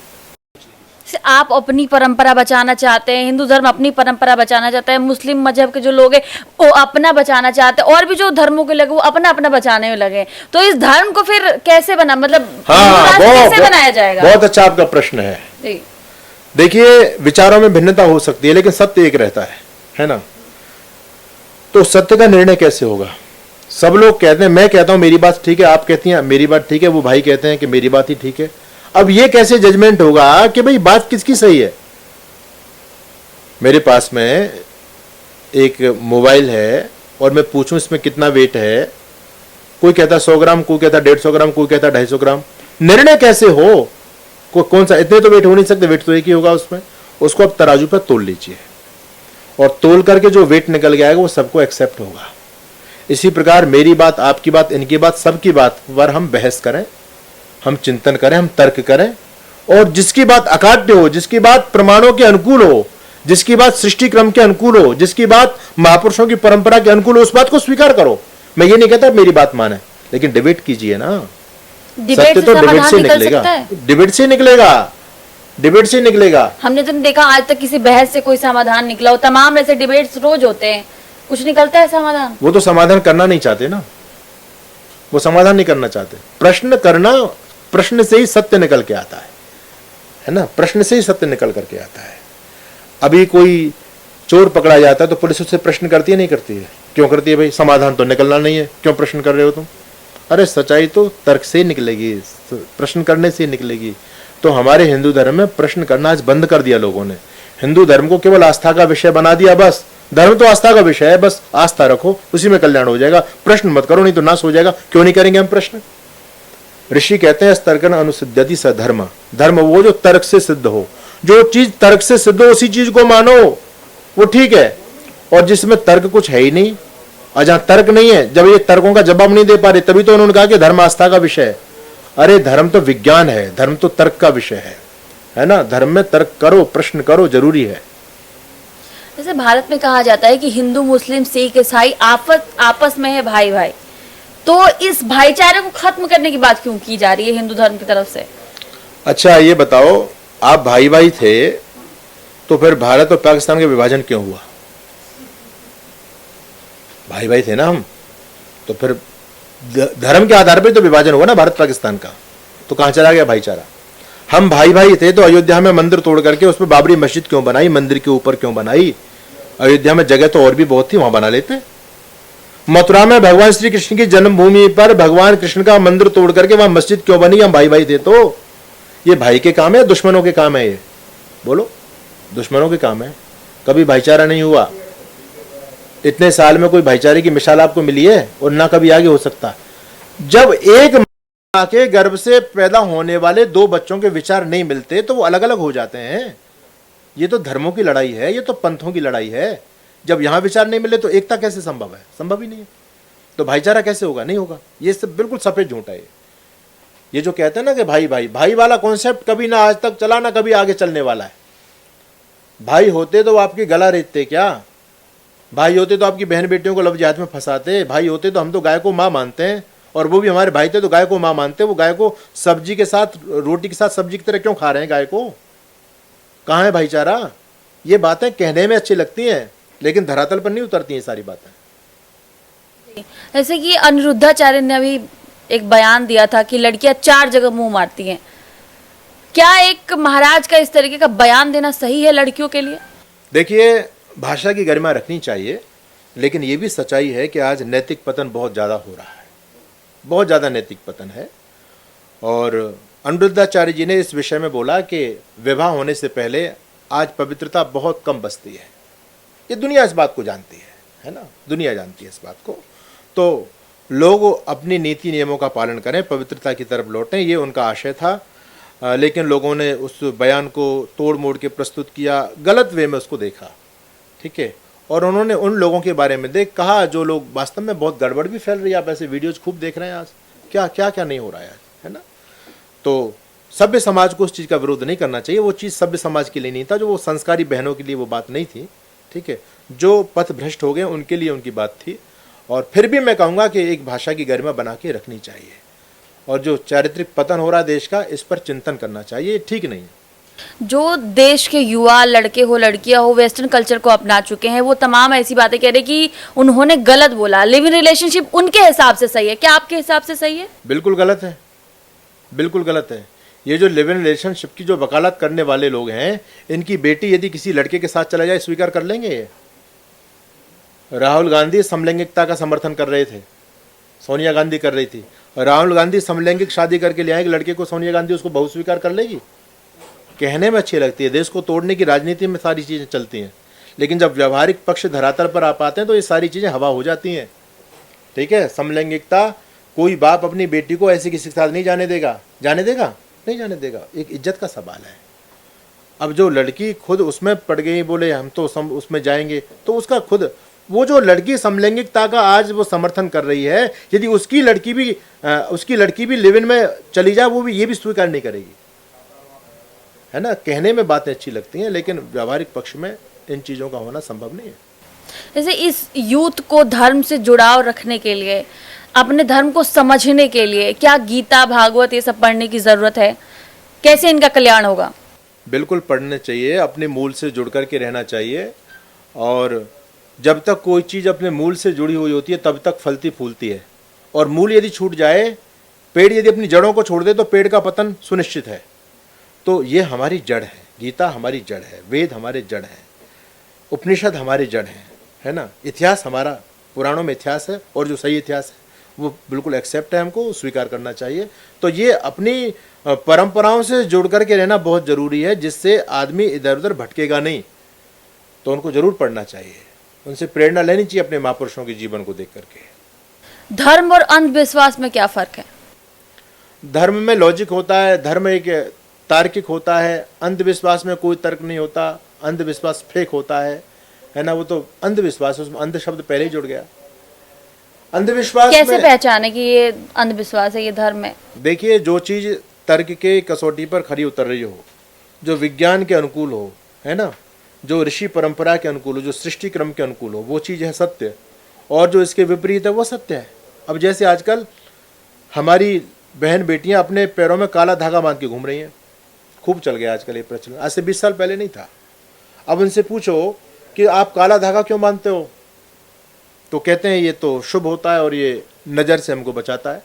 आप अपनी परंपरा बचाना चाहते हैं, हिंदू धर्म अपनी परंपरा बचाना चाहता है, मुस्लिम मजहब के जो लोग हैं वो अपना बचाना चाहते हैं, और भी जो धर्मों के लगे वो अपना अपना बचाने में लगे। तो इस धर्म को फिर कैसे बना, मतलब कैसे बनाया जाएगा? बहुत अच्छा आपका प्रश्न है। देखिए, विचारों में भिन्नता हो सकती है लेकिन सत्य एक रहता है ना। तो सत्य का निर्णय कैसे होगा। सब लोग कहते हैं, मैं कहता हूं मेरी बात ठीक है, आप कहती हैं मेरी बात ठीक है, वो भाई कहते हैं कि मेरी बात ही ठीक है। अब ये कैसे जजमेंट होगा कि भाई बात किसकी सही है। मेरे पास में एक मोबाइल है और मैं पूछूं इसमें कितना वेट है, कोई कहता 100 ग्राम, कोई कहता 150 ग्राम, कोई कहता 250 ग्राम। निर्णय कैसे हो, कौन सा, इतने तो वेट हो नहीं सकते, वेट तो एक ही होगा उसमें। उसको आप तराजू पर तोल लीजिए और तोल करके जो वेट निकल के आएगा वो सबको एक्सेप्ट होगा। इसी प्रकार मेरी बात, आपकी बात, इनकी बात, सबकी बात पर हम बहस करें, हम चिंतन करें, हम तर्क करें, और जिसकी बात अकाट्य हो, जिसकी बात प्रमाणों के अनुकूल हो, जिसकी बात सृष्टि क्रम के अनुकूल हो, जिसकी बात महापुरुषों की परंपरा के अनुकूल हो, उस बात को स्वीकार करो। मैं ये नहीं कहता मेरी बात माने, लेकिन डिबेट कीजिए ना। सत्य तो डिबेट से निकलेगा, डिबेट से निकलेगा, डिबेट से निकलेगा। हमने तो देखा आज तक किसी बहस से कोई समाधान निकला हो। तमाम ऐसे डिबेट्स रोज होते हैं, कुछ निकलता है समाधान? वो तो समाधान करना नहीं चाहते ना, वो समाधान नहीं करना चाहते। प्रश्न करना, प्रश्न से ही सत्य निकल के आता है ना, प्रश्न से ही सत्य निकल करके आता है। अभी कोई चोर पकड़ा जाता है तो पुलिस उससे प्रश्न करती है, नहीं करती है? क्यों करती है भाई? समाधान तो निकलना नहीं है, क्यों प्रश्न कर रहे हो तुम? अरे सच्चाई तो तर्क से ही निकलेगी, प्रश्न करने से ही निकलेगी। तो हमारे हिंदू धर्म में प्रश्न करना आज बंद कर दिया लोगों ने। हिंदू धर्म को केवल आस्था का विषय बना दिया, बस। धर्म तो आस्था का विषय है, बस आस्था रखो, उसी में कल्याण हो जाएगा, प्रश्न मत करो नहीं तो नाश हो जाएगा। क्यों नहीं करेंगे हम प्रश्न? ऋषि कहते हैं तर्कन अनुसिद्ध्यति स धर्म। धर्म वो जो तर्क से सिद्ध हो, जो चीज तर्क से सिद्ध हो उसी चीज को मानो, वो ठीक है। और जिसमें तर्क कुछ है ही नहीं, और जहां तर्क नहीं है, जब ये तर्कों का जवाब नहीं दे पा रहे, तभी तो उन्होंने कहा कि धर्म आस्था का विषय है। अरे धर्म तो विज्ञान है, धर्म तो तर्क का विषय है ना। धर्म में तर्क करो, प्रश्न करो, जरूरी है। जैसे भारत में कहा जाता है कि हिंदू, मुस्लिम, सिख, ईसाई आपस में है भाई भाई, तो इस भाईचारे को खत्म करने की बात क्यों की जा रही है हिंदू धर्म की तरफ से? अच्छा ये बताओ, आप भाई भाई थे तो फिर भारत और पाकिस्तान का विभाजन क्यों हुआ? भाई भाई थे ना हम, तो फिर धर्म के आधार पर तो विभाजन हुआ ना भारत पाकिस्तान का। तो कहां चला गया भाईचारा? हम भाई भाई थे तो अयोध्या में मंदिर तोड़ करके उस पर बाबरी मस्जिद क्यों बनाई, मंदिर के ऊपर क्यों बनाई? अयोध्या में जगह तो और भी बहुत थी, वहां बना लेते। मथुरा में भगवान श्री कृष्ण की जन्मभूमि पर भगवान कृष्ण का मंदिर तोड़ करके वहां मस्जिद क्यों बनी? हम भाई भाई थे तो। ये भाई के काम है, दुश्मनों के काम है? ये बोलो, दुश्मनों के काम है। कभी भाईचारा नहीं हुआ। इतने साल में कोई भाईचारे की मिसाल आपको मिली है? और ना कभी आगे हो सकता। जब एक मां के गर्भ से पैदा होने वाले दो बच्चों के विचार नहीं मिलते तो वो अलग अलग हो जाते हैं। ये तो धर्मों की लड़ाई है, ये तो पंथों की लड़ाई है। जब यहां विचार नहीं मिले तो एकता कैसे संभव है? संभव ही नहीं है। तो भाईचारा कैसे होगा? नहीं होगा। ये सब बिल्कुल सफेद झूठ है। ये जो कहते हैं ना कि भाई भाई भाई वाला कॉन्सेप्ट कभी ना आज तक चला, ना कभी आगे चलने वाला है। भाई होते तो आपकी गला रेतते क्या? भाई होते तो आपकी बहन बेटियों को लफ्ज़ में फंसाते। भाई होते तो हम तो गाय को माँ मानते हैं, और वो भी हमारे भाई थे तो गाय को माँ मानते। वो गाय को सब्जी के साथ, रोटी के साथ सब्जी की तरह क्यों खा रहे हैं गाय को? कहाँ है भाईचारा? ये बातें कहने में अच्छी लगती हैं लेकिन धरातल पर नहीं उतरती हैं सारी बातें। जैसे कि अनिरुद्धाचार्य ने अभी एक बयान दिया था कि लड़कियां 4 जगह मुंह मारती हैं। क्या एक महाराज का इस तरीके का बयान देना सही है लड़कियों के लिए? देखिए, भाषा की गरिमा रखनी चाहिए, लेकिन ये भी सच्चाई है कि आज नैतिक पतन बहुत ज़्यादा हो रहा है, बहुत ज़्यादा नैतिक पतन है। और अनिरुद्धाचार्य जी ने इस विषय में बोला कि विवाह होने से पहले आज पवित्रता बहुत कम बचती है। ये दुनिया इस बात को जानती है ना, दुनिया जानती है इस बात को। तो लोग अपनी नीति नियमों का पालन करें, पवित्रता की तरफ लौटें, ये उनका आशय था। लेकिन लोगों ने उस बयान को तोड़ मोड़ के प्रस्तुत किया, गलत वे में उसको देखा, ठीक है। और उन्होंने उन लोगों के बारे में कहा जो लोग वास्तव में बहुत गड़बड़ भी फैल रही है। आप ऐसे वीडियोज खूब देख रहे हैं आज, क्या क्या क्या नहीं हो रहा है ना। तो सभ्य समाज को उस चीज़ का विरोध नहीं करना चाहिए। वो चीज़ सभ्य समाज के लिए नहीं था, जो वो संस्कारी बहनों के लिए वो बात नहीं थी, ठीक है। जो पथ भ्रष्ट हो गए उनके लिए उनकी बात थी। और फिर भी मैं कहूँगा कि एक भाषा की गरिमा बना के रखनी चाहिए, और जो चारित्रिक पतन हो रहा है देश का, इस पर चिंतन करना चाहिए, ये ठीक नहीं है। जो देश के युवा लड़के हो लड़कियां हो वेस्टर्न कल्चर को अपना चुके हैं, वो तमाम ऐसी बातें कह रहे कि उन्होंने गलत बोला, लिव इन रिलेशनशिप उनके हिसाब से सही है, क्या आपके हिसाब से सही है? बिल्कुल गलत है, बिल्कुल गलत है। ये जो लिव इन रिलेशनशिप की जो वकालत करने वाले लोग हैं, इनकी बेटी यदि किसी लड़के के साथ चला जाए, स्वीकार कर लेंगे ये? राहुल गांधी समलैंगिकता का समर्थन कर रहे थे, सोनिया गांधी कर रही थी। राहुल गांधी समलैंगिक शादी करके ले आएंगे लड़के को, सोनिया गांधी उसको बहू स्वीकार कर लेगी? कहने में अच्छी लगती है, देश को तोड़ने की राजनीति में सारी चीज़ें चलती हैं, लेकिन जब व्यवहारिक पक्ष धरातल पर आ पाते हैं तो ये सारी चीज़ें हवा हो जाती हैं। ठीक है, समलैंगिकता, कोई बाप अपनी बेटी को ऐसे किसी के साथ नहीं जाने देगा, जाने देगा? नहीं जाने देगा, एक इज्जत का सवाल है। अब जो लड़की खुद उसमें पड़ गई, बोले हम तो उसमें जाएंगे, तो उसका खुद, वो जो लड़की समलैंगिकता का आज वो समर्थन कर रही है, यदि उसकी लड़की भी लिव इन में चली जाए, वो भी ये भी स्वीकार नहीं करेगी, है ना। कहने में बातें अच्छी लगती हैं, लेकिन व्यावहारिक पक्ष में इन चीज़ों का होना संभव नहीं है। जैसे इस यूथ को धर्म से जुड़ाव रखने के लिए, अपने धर्म को समझने के लिए क्या गीता भागवत ये सब पढ़ने की जरूरत है? कैसे इनका कल्याण होगा? बिल्कुल पढ़ने चाहिए, अपने मूल से जुड़ कर के रहना चाहिए, और जब तक कोई चीज़ अपने मूल से जुड़ी हुई होती है तब तक फलती फूलती है, और मूल यदि छूट जाए, पेड़ यदि अपनी जड़ों को छोड़ दे तो पेड़ का पतन सुनिश्चित है। तो ये हमारी जड़ है, गीता हमारी जड़ है, वेद हमारे जड़ है, उपनिषद हमारी जड़ है ना। इतिहास हमारा, पुराणों में इतिहास है, और जो सही इतिहास है वो बिल्कुल एक्सेप्ट है, हमको स्वीकार करना चाहिए। तो ये अपनी परंपराओं से जुड़ करके रहना बहुत ज़रूरी है, जिससे आदमी इधर उधर भटकेगा नहीं। तो उनको जरूर पढ़ना चाहिए, उनसे प्रेरणा लेनी चाहिए अपने महापुरुषों के जीवन को देख करके। धर्म और अंधविश्वास में क्या फर्क है? धर्म में लॉजिक होता है, धर्म एक तार्किक होता है, अंधविश्वास में कोई तर्क नहीं होता, अंधविश्वास फेक होता है ना। वो तो अंधविश्वास है, उसमें अंध शब्द पहले ही जुड़ गया। अंधविश्वास कैसे पहचाने कि ये अंधविश्वास है, ये धर्म है? देखिए, जो चीज़ तर्क के कसौटी पर खरी उतर रही हो, जो विज्ञान के अनुकूल हो, है ना, जो ऋषि परंपरा के अनुकूल हो, जो सृष्टि क्रम के अनुकूल हो, वो चीज़ है सत्य, और जो इसके विपरीत है वो सत्य है। अब जैसे आजकल हमारी बहन बेटियां अपने पैरों में काला धागा बांध के घूम रही हैं, खूब चल गया आजकल ये प्रचलन, आज से 20 साल पहले नहीं था। अब उनसे पूछो कि आप काला धागा क्यों बांधते हो, तो कहते हैं ये तो शुभ होता है और ये नज़र से हमको बचाता है।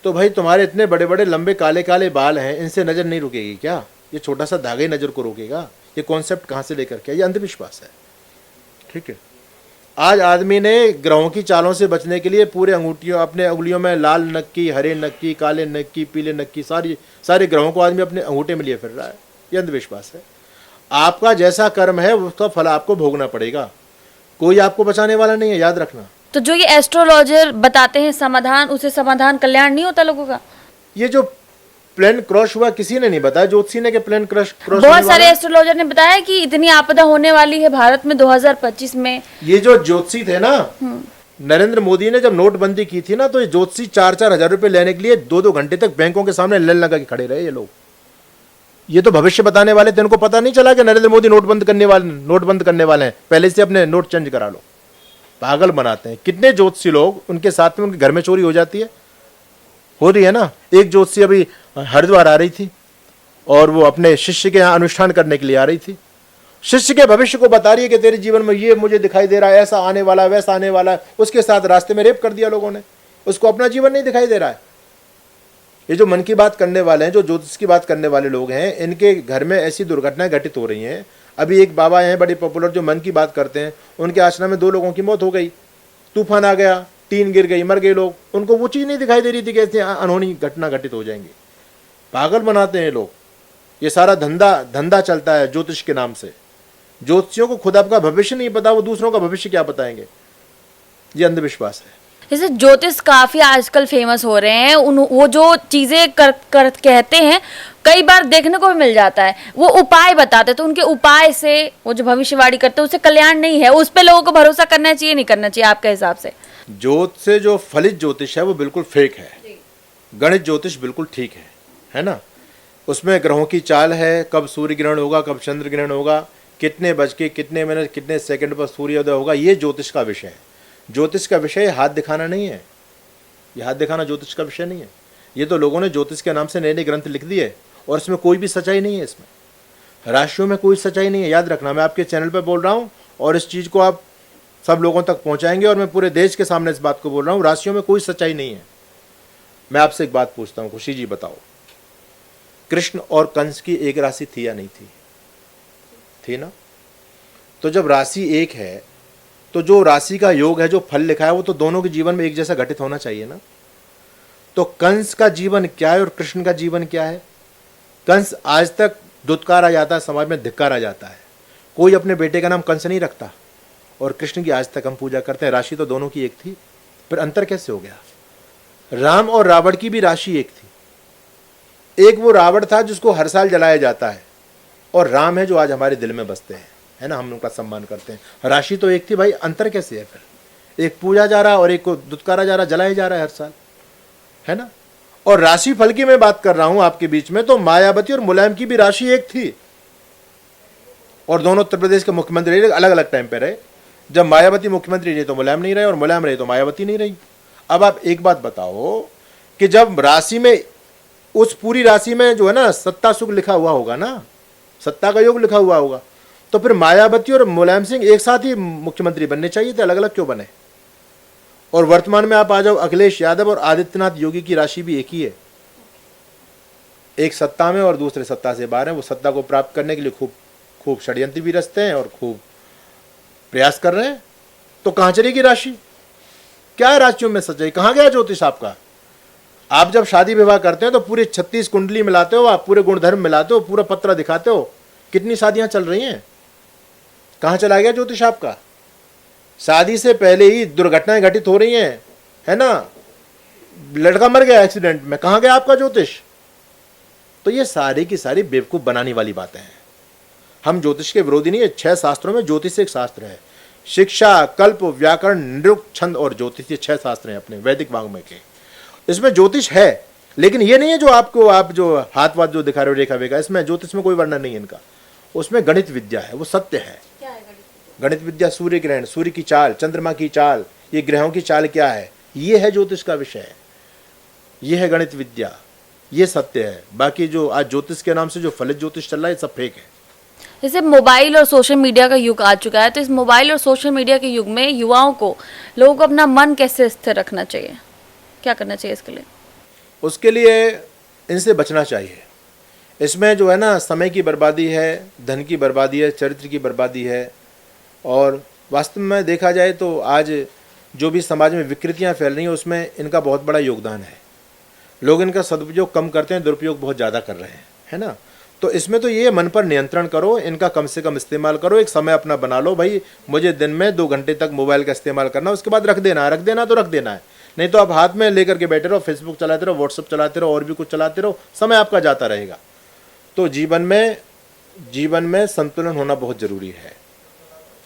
तो भाई, तुम्हारे इतने बड़े बड़े लंबे काले काले बाल हैं, इनसे नज़र नहीं रुकेगी क्या? ये छोटा सा धागा ही नज़र को रोकेगा? ये कॉन्सेप्ट कहाँ से लेकर के? ये अंधविश्वास है। ठीक है, आज आदमी ने ग्रहों की चालों से बचने के लिए पूरे अंगूठियों, अपने उंगलियों में लाल नक्की, हरे नक्की, काले नक्की, पीले नक्की, सारे ग्रहों को आदमी अपने अंगूठे में लिए फिर रहा है। ये अंधविश्वास है। आपका जैसा कर्म है उसका फल आपको भोगना पड़ेगा, कोई आपको बचाने वाला नहीं है, याद रखना। तो जो ये एस्ट्रोलॉजर बताते हैं समाधान, उसे समाधान कल्याण नहीं होता लोगों का? ये जो प्लेन क्रॉस हुआ, किसी ने नहीं बताया, ज्योतिषी ने, कि प्लेन क्रॉस बहुत सारे एस्ट्रोलॉजर ने बताया कि इतनी आपदा होने वाली है भारत में 2025 में। ये जो ज्योतिषी थे ना, नरेंद्र मोदी ने जब नोटबंदी की थी ना, तो ये ज्योतिषी 4-4 हजार रुपए लेने के लिए 2-2 घंटे तक बैंकों के सामने लाइन लगा के खड़े रहे ये लोग। ये तो भविष्य बताने वाले थे, इनको पता नहीं चला कि नरेंद्र मोदी नोट बंद करने वाले हैं, पहले से अपने नोट चेंज करा लो। पागल बनाते हैं। कितने ज्योतिषी लोग उनके साथ में, उनके घर में चोरी हो जाती है, हो रही है ना। एक ज्योतिषी अभी हरिद्वार आ रही थी और वो अपने शिष्य के यहाँ अनुष्ठान करने के लिए आ रही थी। शिष्य के भविष्य को बता रही है कि तेरे जीवन में ये मुझे दिखाई दे रहा है, ऐसा आने वाला, वैसा आने वाला है। उसके साथ रास्ते में रेप कर दिया लोगों ने, उसको अपना जीवन नहीं दिखाई दे रहा है। ये जो मन की बात करने वाले हैं, जो ज्योतिष की बात करने वाले लोग हैं, इनके घर में ऐसी दुर्घटनाएं घटित हो रही हैं। अभी एक बाबा हैं बड़े पॉपुलर, जो मन की बात करते हैं, उनके आश्रम में 2 लोगों की मौत हो गई, तूफान आ गया, टीन गिर गई, मर गए लोग। उनको वो चीज़ नहीं दिखाई दे रही थी कि ऐसी अनहोनी घटना घटित हो जाएंगी। पागल बनाते हैं लोग। ये सारा धंधा चलता है ज्योतिष के नाम से। ज्योतिषियों को खुद आपका भविष्य नहीं पता, वो दूसरों का भविष्य क्या बताएंगे। ये अंधविश्वास है। जैसे ज्योतिष काफी आजकल फेमस हो रहे हैं, वो जो चीजें कहते हैं कई बार देखने को भी मिल जाता है, वो उपाय बताते, तो उनके उपाय से वो जो भविष्यवाणी करते हैं उससे कल्याण नहीं है। उस पे लोगों को भरोसा करना चाहिए, नहीं करना चाहिए आपके हिसाब से? ज्योतिष से जो फलित ज्योतिष है वो बिल्कुल फेक है। गणित ज्योतिष बिल्कुल ठीक है ना। उसमें ग्रहों की चाल है, कब सूर्य ग्रहण होगा, कब चंद्र ग्रहण होगा, कितने बज के कितने मिनट कितने सेकंड पर सूर्योदय होगा, ये ज्योतिष का विषय है। ज्योतिष का विषय हाथ दिखाना नहीं है, ये हाथ दिखाना ज्योतिष का विषय नहीं है। ये तो लोगों ने ज्योतिष के नाम से नए नए ग्रंथ लिख दिए और इसमें कोई भी सच्चाई नहीं है। इसमें राशियों में कोई सच्चाई नहीं है, याद रखना। मैं आपके चैनल पर बोल रहा हूँ और इस चीज़ को आप सब लोगों तक पहुँचाएंगे और मैं पूरे देश के सामने इस बात को बोल रहा हूँ, राशियों में कोई सच्चाई नहीं है। मैं आपसे एक बात पूछता हूँ, खुशी जी बताओ, कृष्ण और कंस की एक राशि थी या नहीं थी? थी ना। तो जब राशि एक है तो जो राशि का योग है, जो फल लिखा है, वो तो दोनों के जीवन में एक जैसा घटित होना चाहिए ना। तो कंस का जीवन क्या है और कृष्ण का जीवन क्या है? कंस आज तक दुत्कारा जाता है, समाज में धिक्कारा जाता है। कोई अपने बेटे का नाम कंस नहीं रखता और कृष्ण की आज तक हम पूजा करते हैं। राशि तो दोनों की एक थी, फिर अंतर कैसे हो गया? राम और रावण की भी राशि एक थी। एक वो रावण था जिसको हर साल जलाया जाता है और राम है जो आज हमारे दिल में बसते हैं, है ना, हम उनका सम्मान करते हैं। राशि तो एक थी भाई, अंतर कैसे है फिर? एक पूजा जा रहा और एक को दुत्कारा जा रहा, जलाया जा रहा है हर साल, है ना। और राशि फल की मैं बात कर रहा हूं आपके बीच में, तो मायावती और मुलायम की भी राशि एक थी और दोनों उत्तर प्रदेश के मुख्यमंत्री रहे, अलग अलग टाइम पे रहे। जब मायावती मुख्यमंत्री रही तो मुलायम नहीं रहे और मुलायम रहे तो मायावती नहीं रही। अब आप एक बात बताओ कि जब राशि में, उस पूरी राशि में जो है ना सत्ता सुख लिखा हुआ होगा ना, सत्ता का योग लिखा हुआ होगा, तो फिर मायावती और मुलायम सिंह एक साथ ही मुख्यमंत्री बनने चाहिए थे, अलग अलग क्यों बने? और वर्तमान में आप आ जाओ, अखिलेश यादव और आदित्यनाथ योगी की राशि भी एक ही है। एक सत्ता में और दूसरे सत्ता से बाहर है। वो सत्ता को प्राप्त करने के लिए खूब षड्यंत्र भी रचते हैं और खूब प्रयास कर रहे हैं। तो कहां चलेगी राशि? क्या है राशियों में सच्चाई? कहां गया ज्योतिष आपका? आप जब शादी विवाह करते हैं तो पूरे 36 कुंडली मिलाते हो, आप पूरे गुणधर्म मिलाते हो, पूरा पत्र दिखाते हो। कितनी शादियां चल रही हैं? कहां चला गया ज्योतिष आपका? शादी से पहले ही दुर्घटनाएं घटित हो रही हैं, है ना, लड़का मर गया एक्सीडेंट में, कहां गया आपका ज्योतिष? तो ये सारी की सारी बेवकूफ बनाने वाली बातें हैं। हम ज्योतिष के विरोधी नहीं है। 6 शास्त्रों में ज्योतिष एक शास्त्र है। शिक्षा, कल्प, व्याकरण, निरुक्त, छंद और ज्योतिष, ये 6 शास्त्र हैं अपने वैदिक वाङ्मय के। इसमें ज्योतिष है, लेकिन ये नहीं है जो आपको, आप जो हाथ वाथ जो दिखा रहे हो रेखा वेखा, इसमें ज्योतिष में कोई वर्णन नहीं है इनका। उसमें गणित विद्या है, वो सत्य है। गणित विद्या, सूर्य ग्रहण, सूर्य की चाल, चंद्रमा की चाल, ये ग्रहों की चाल क्या है, ये है ज्योतिष का विषय। ये है गणित विद्या, ये सत्य है। बाकी जो आज ज्योतिष के नाम से जो फलित ज्योतिष चल रहा है, सब फेक है। जैसे मोबाइल और सोशल मीडिया का युग आ चुका है, तो इस मोबाइल और सोशल मीडिया के युग में युवाओं को, लोगों को अपना मन कैसे स्थिर रखना चाहिए? क्या करना चाहिए इसके लिए? उसके लिए इनसे बचना चाहिए। इसमें जो है ना, समय की बर्बादी है, धन की बर्बादी है, चरित्र की बर्बादी है। और वास्तव में देखा जाए तो आज जो भी समाज में विकृतियां फैल रही हैं, उसमें इनका बहुत बड़ा योगदान है। लोग इनका सदुपयोग कम करते हैं, दुरुपयोग बहुत ज़्यादा कर रहे हैं, है ना। तो इसमें तो ये मन पर नियंत्रण करो, इनका कम से कम इस्तेमाल करो। एक समय अपना बना लो, भाई मुझे दिन में 2 घंटे तक मोबाइल का इस्तेमाल करना, उसके बाद रख देना है तो रख देना है। नहीं तो आप हाथ में लेकर के बैठे रहो, फेसबुक चलाते रहो, व्हाट्सअप चलाते रहो, और भी कुछ चलाते रहो, समय आपका जाता रहेगा। तो जीवन में संतुलन होना बहुत ज़रूरी है।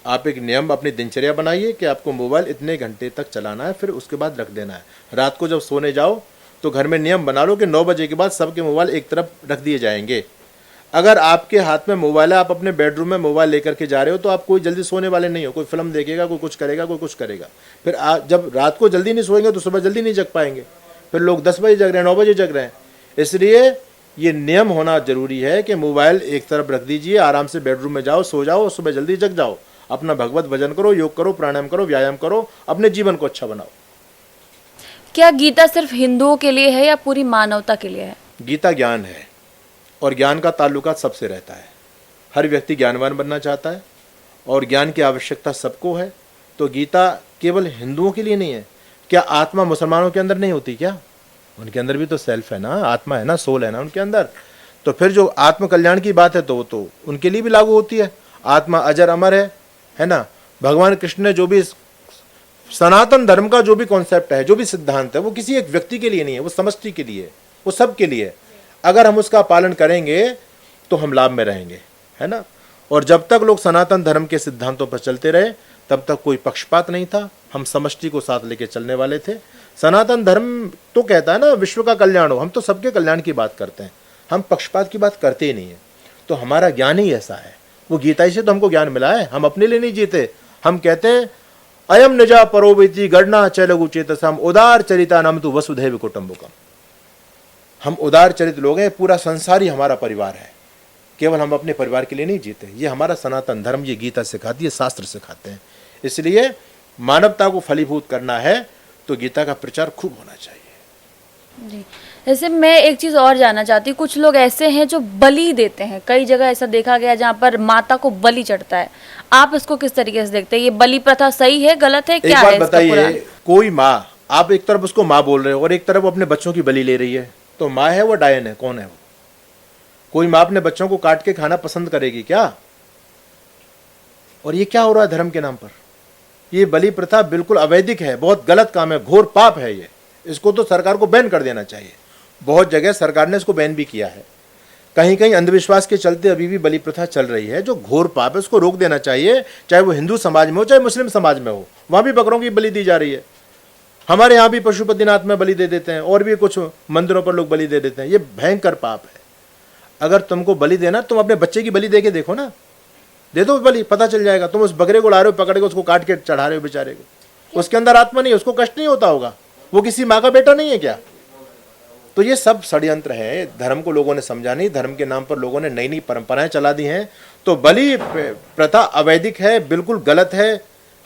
आप एक नियम, अपनी दिनचर्या बनाइए कि आपको मोबाइल इतने घंटे तक चलाना है, फिर उसके बाद रख देना है। रात को जब सोने जाओ तो घर में नियम बना लो कि 9 बजे के बाद सबके मोबाइल एक तरफ रख दिए जाएंगे। अगर आपके हाथ में मोबाइल है, आप अपने बेडरूम में मोबाइल लेकर के जा रहे हो, तो आप कोई जल्दी सोने वाले नहीं हो। कोई फिल्म देखेगा, कोई कुछ करेगा, कोई कुछ करेगा। फिर जब रात को जल्दी नहीं सोएंगे तो सुबह जल्दी नहीं जग पाएंगे। फिर लोग 10 बजे जग रहे हैं, 9 बजे जग रहे हैं। इसलिए ये नियम होना जरूरी है कि मोबाइल एक तरफ रख दीजिए, आराम से बेडरूम में जाओ, सो जाओ, सुबह जल्दी जग जाओ, अपना भगवत भजन करो, योग करो, प्राणायाम करो, व्यायाम करो, अपने जीवन को अच्छा बनाओ। क्या गीता सिर्फ हिंदुओं के लिए है या पूरी मानवता के लिए है? गीता ज्ञान है और ज्ञान का ताल्लुकात सबसे रहता है। हर व्यक्ति ज्ञानवान बनना चाहता है और ज्ञान की आवश्यकता सबको है। तो गीता केवल हिंदुओं के लिए नहीं है। क्या आत्मा मुसलमानों के अंदर नहीं होती क्या? उनके अंदर भी तो सेल्फ है ना, आत्मा है ना, सोल है ना उनके अंदर। तो फिर जो आत्म कल्याण की बात है तो वो तो उनके लिए भी लागू होती है। आत्मा अजर अमर है ना। भगवान कृष्ण ने जो भी सनातन धर्म का जो भी कॉन्सेप्ट है, जो भी सिद्धांत है, वो किसी एक व्यक्ति के लिए नहीं है, वो समष्टि के लिए, वो सब के लिए। अगर हम उसका पालन करेंगे तो हम लाभ में रहेंगे, है ना। और जब तक लोग सनातन धर्म के सिद्धांतों पर चलते रहे तब तक कोई पक्षपात नहीं था। हम समष्टि को साथ लेके चलने वाले थे। सनातन धर्म तो कहता है ना विश्व का कल्याण हो, हम तो सबके कल्याण की बात करते हैं, हम पक्षपात की बात करते ही नहीं है। तो हमारा ज्ञान ही ऐसा है। वो गीता ही से तो हमको ज्ञान मिला है। हम अपने लिए नहीं जीते। हम कहते हैं अयम निजा परोवेति गणना च लघु चेतसम उदार चरिता नाम तु वसुधैव कुटुंबकम। हम उदार चरित लोग हैं, पूरा संसार ही हमारा परिवार है। केवल हम अपने परिवार के लिए नहीं जीते, ये हमारा सनातन धर्म, ये गीता सिखाती है, शास्त्र सिखाते हैं। इसलिए मानवता को फलीभूत करना है तो गीता का प्रचार खूब होना चाहिए। जी, जैसे मैं एक चीज़ और जानना चाहती हूँ, कुछ लोग ऐसे हैं जो बलि देते हैं, कई जगह ऐसा देखा गया जहाँ पर माता को बलि चढ़ता है, आप इसको किस तरीके से देखते हैं? ये बलि प्रथा सही है, गलत है, क्या है एक बात इसका पूरा? बताइए, कोई माँ, आप एक तरफ उसको माँ बोल रहे हो और एक तरफ अपने बच्चों की बलि ले रही है, तो माँ है वो डायन है? कौन है वो? कोई माँ अपने बच्चों को काट के खाना पसंद करेगी क्या? और ये क्या हो रहा है धर्म के नाम पर? ये बलि प्रथा बिल्कुल अवैधिक है, बहुत गलत काम है, घोर पाप है ये। इसको तो सरकार को बैन कर देना चाहिए। बहुत जगह सरकार ने इसको बैन भी किया है। कहीं कहीं अंधविश्वास के चलते अभी भी बलि प्रथा चल रही है, जो घोर पाप है, उसको रोक देना चाहिए। चाहे वो हिंदू समाज में हो, चाहे मुस्लिम समाज में हो, वहां भी बकरों की बलि दी जा रही है। हमारे यहाँ भी पशुपतिनाथ में बलि दे देते हैं, और भी कुछ मंदिरों पर लोग बलि दे देते हैं। ये भयंकर पाप है। अगर तुमको बलि देना, तुम अपने बच्चे की बलि दे के देखो ना, दे दो बलि, पता चल जाएगा। तुम उस बकरे को ला रहे हो, पकड़ के उसको काट के चढ़ा रहे हो बेचारे को, उसके अंदर आत्मा नहीं है, उसको कष्ट नहीं होता होगा? वो किसी माँ का बेटा नहीं है क्या? तो ये सब षड्यंत्र है। धर्म को लोगों ने समझा नहीं, धर्म के नाम पर लोगों ने नई नई परंपराएं चला दी हैं। तो बलि प्रथा अवैधिक है, बिल्कुल गलत है।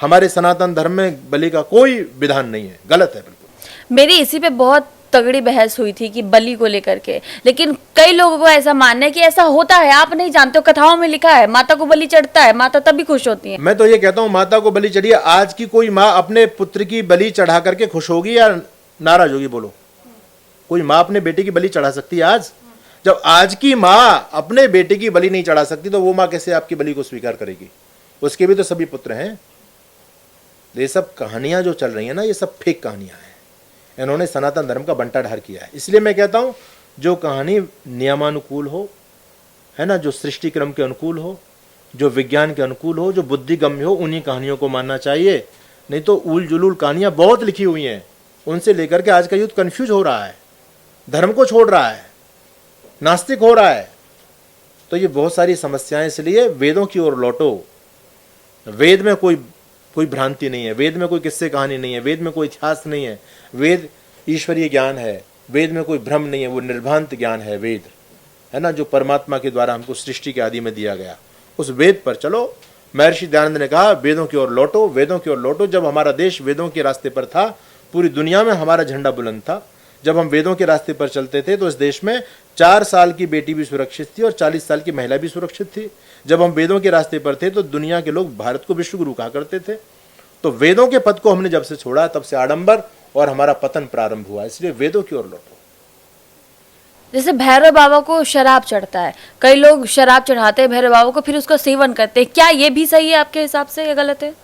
हमारे सनातन धर्म में बलि का कोई विधान नहीं है, गलत है बिल्कुल। मेरी इसी पे बहुत तगड़ी बहस हुई थी कि बलि को लेकर के, लेकिन कई लोगों को ऐसा मानना है कि ऐसा होता है, आप नहीं जानते हो, कथाओं में लिखा है माता को बलि चढ़ता है, माता तभी खुश होती है। मैं तो ये कहता हूँ, माता को बलि चढ़िए। आज की कोई माँ अपने पुत्र की बलि चढ़ा करके खुश होगी या नाराज होगी? बोलो, कोई माँ अपने बेटे की बलि चढ़ा सकती है आज? जब आज की माँ अपने बेटे की बलि नहीं चढ़ा सकती, तो वो माँ कैसे आपकी बलि को स्वीकार करेगी? उसके भी तो सभी पुत्र हैं। ये सब कहानियां जो चल रही है ना, ये सब फेक कहानियां हैं। इन्होंने सनातन धर्म का बंटाढार किया है। इसलिए मैं कहता हूं, जो कहानी नियमानुकूल हो, है ना, जो सृष्टि क्रम के अनुकूल हो, जो विज्ञान के अनुकूल हो, जो बुद्धिगम्य हो, उन्हीं कहानियों को मानना चाहिए। नहीं तो उल जुलूल कहानियां बहुत लिखी हुई हैं, उनसे लेकर के आज का यूथ कंफ्यूज हो रहा है, धर्म को छोड़ रहा है, नास्तिक हो रहा है। तो ये बहुत सारी समस्याएं। इसलिए वेदों की ओर लौटो। वेद में कोई भ्रांति नहीं है, वेद में कोई किस्से कहानी नहीं है, वेद में कोई इतिहास नहीं है। वेद ईश्वरीय ज्ञान है, वेद में कोई भ्रम नहीं है, वो निर्भांत ज्ञान है वेद, है ना, जो परमात्मा के द्वारा हमको सृष्टि के आदि में दिया गया। उस वेद पर चलो। महर्षि दयानंद ने कहा, वेदों की ओर लौटो, वेदों की ओर लौटो। जब हमारा देश वेदों के रास्ते पर था, पूरी दुनिया में हमारा झंडा बुलंद था। जब हम वेदों के रास्ते पर चलते थे, तो इस देश में 4 साल की बेटी भी सुरक्षित थी और 40 साल की महिला भी सुरक्षित थी। जब हम वेदों के रास्ते पर थे, तो दुनिया के लोग भारत को विश्व गुरु कहा करते थे। तो वेदों के पद को हमने जब से छोड़ा, तब से आडंबर और हमारा पतन प्रारंभ हुआ। इसलिए वेदों की ओर लौटो। जैसे भैरव बाबा को शराब चढ़ता है, कई लोग शराब चढ़ाते हैं भैरव बाबा को, फिर उसका सेवन करते हैं, क्या ये भी सही है आपके हिसाब से या गलत है?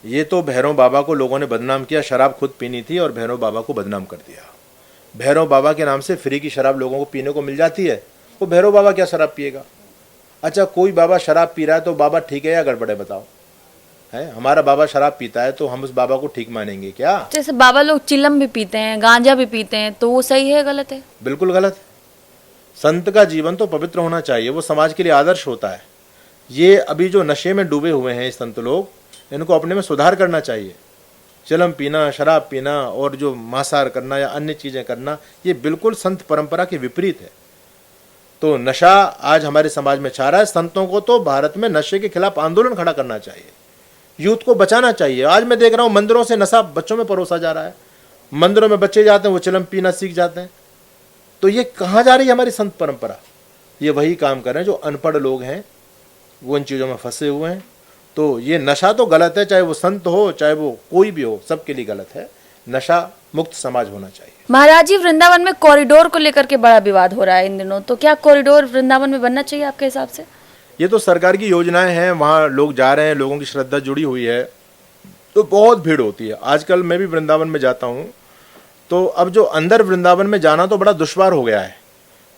ये तो भैरव बाबा को लोगों ने बदनाम किया। शराब खुद पीनी थी और भैरव बाबा को बदनाम कर दिया। भैरव बाबा के नाम से फ्री की शराब लोगों को पीने को मिल जाती है। वो भैरव बाबा क्या शराब पिएगा? अच्छा, कोई बाबा शराब पी रहा है तो बाबा ठीक है या गड़बड़ है? बताओ। है, हमारा बाबा शराब पीता है तो हम उस बाबा को ठीक मानेंगे क्या? जैसे बाबा लोग चिलम भी पीते हैं, गांजा भी पीते हैं, तो वो सही है गलत है? बिल्कुल गलत है। संत का जीवन तो पवित्र होना चाहिए, वो समाज के लिए आदर्श होता है। ये अभी जो नशे में डूबे हुए हैं संत लोग, इनको अपने में सुधार करना चाहिए। चिलम पीना, शराब पीना और जो मांसाहार करना या अन्य चीज़ें करना, ये बिल्कुल संत परंपरा के विपरीत है। तो नशा आज हमारे समाज में छा रहा है। संतों को तो भारत में नशे के खिलाफ आंदोलन खड़ा करना चाहिए, यूथ को बचाना चाहिए। आज मैं देख रहा हूँ मंदिरों से नशा बच्चों में परोसा जा रहा है। मंदिरों में बच्चे जाते हैं, वो चिलम पीना सीख जाते हैं। तो ये कहाँ जा रही है हमारी संत परंपरा? ये वही काम कर रहे हैं जो अनपढ़ लोग हैं, वो इन चीज़ों में फंसे हुए हैं। तो ये नशा तो गलत है, चाहे वो संत हो चाहे वो कोई भी हो, सबके लिए गलत है। नशा मुक्त समाज होना चाहिए। महाराज जी, वृंदावन में कॉरिडोर को लेकर के बड़ा विवाद हो रहा है इन दिनों, तो क्या कॉरिडोर वृंदावन में बनना चाहिए आपके हिसाब से? ये तो सरकार की योजनाएं हैं, वहाँ लोग जा रहे हैं, लोगों की श्रद्धा जुड़ी हुई है, तो बहुत भीड़ होती है। आजकल मैं भी वृंदावन में जाता हूँ, तो अब जो अंदर वृंदावन में जाना तो बड़ा दुश्वार हो गया है।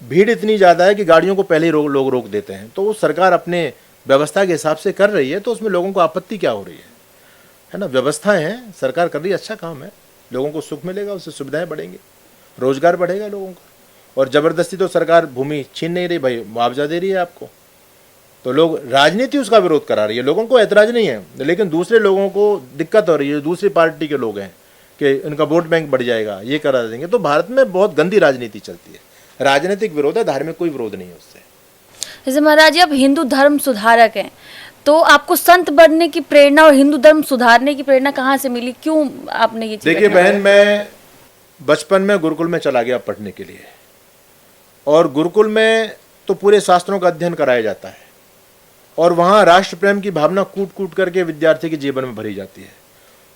भीड़ इतनी ज़्यादा है कि गाड़ियों को पहले ही लोग रोक देते हैं। तो वो सरकार अपने व्यवस्था के हिसाब से कर रही है, तो उसमें लोगों को आपत्ति क्या हो रही है ना? व्यवस्थाएं हैं, सरकार कर रही है, अच्छा काम है। लोगों को सुख मिलेगा, उससे सुविधाएं बढ़ेंगी, रोजगार बढ़ेगा लोगों का। और ज़बरदस्ती तो सरकार भूमि छीन नहीं रही भाई, मुआवजा दे रही है आपको। तो लोग राजनीति उसका विरोध करा रही है, लोगों को ऐतराज नहीं है, लेकिन दूसरे लोगों को दिक्कत हो रही है, दूसरी पार्टी के लोग हैं कि इनका वोट बैंक बढ़ जाएगा, ये करा देंगे। तो भारत में बहुत गंदी राजनीति चलती है, राजनीतिक विरोध है, धार्मिक कोई विरोध नहीं है उससे। जैसे महाराज जी, आप हिंदू धर्म सुधारक हैं, तो आपको संत बनने की प्रेरणा और हिंदू धर्म सुधारने की प्रेरणा कहाँ से मिली, क्यों आपने ये चीज़? देखिए बहन, मैं बचपन में गुरुकुल में चला गया पढ़ने के लिए, और गुरुकुल में तो पूरे शास्त्रों का अध्ययन कराया जाता है, और वहाँ राष्ट्र प्रेम की भावना कूट कूट करके विद्यार्थी के जीवन में भरी जाती है।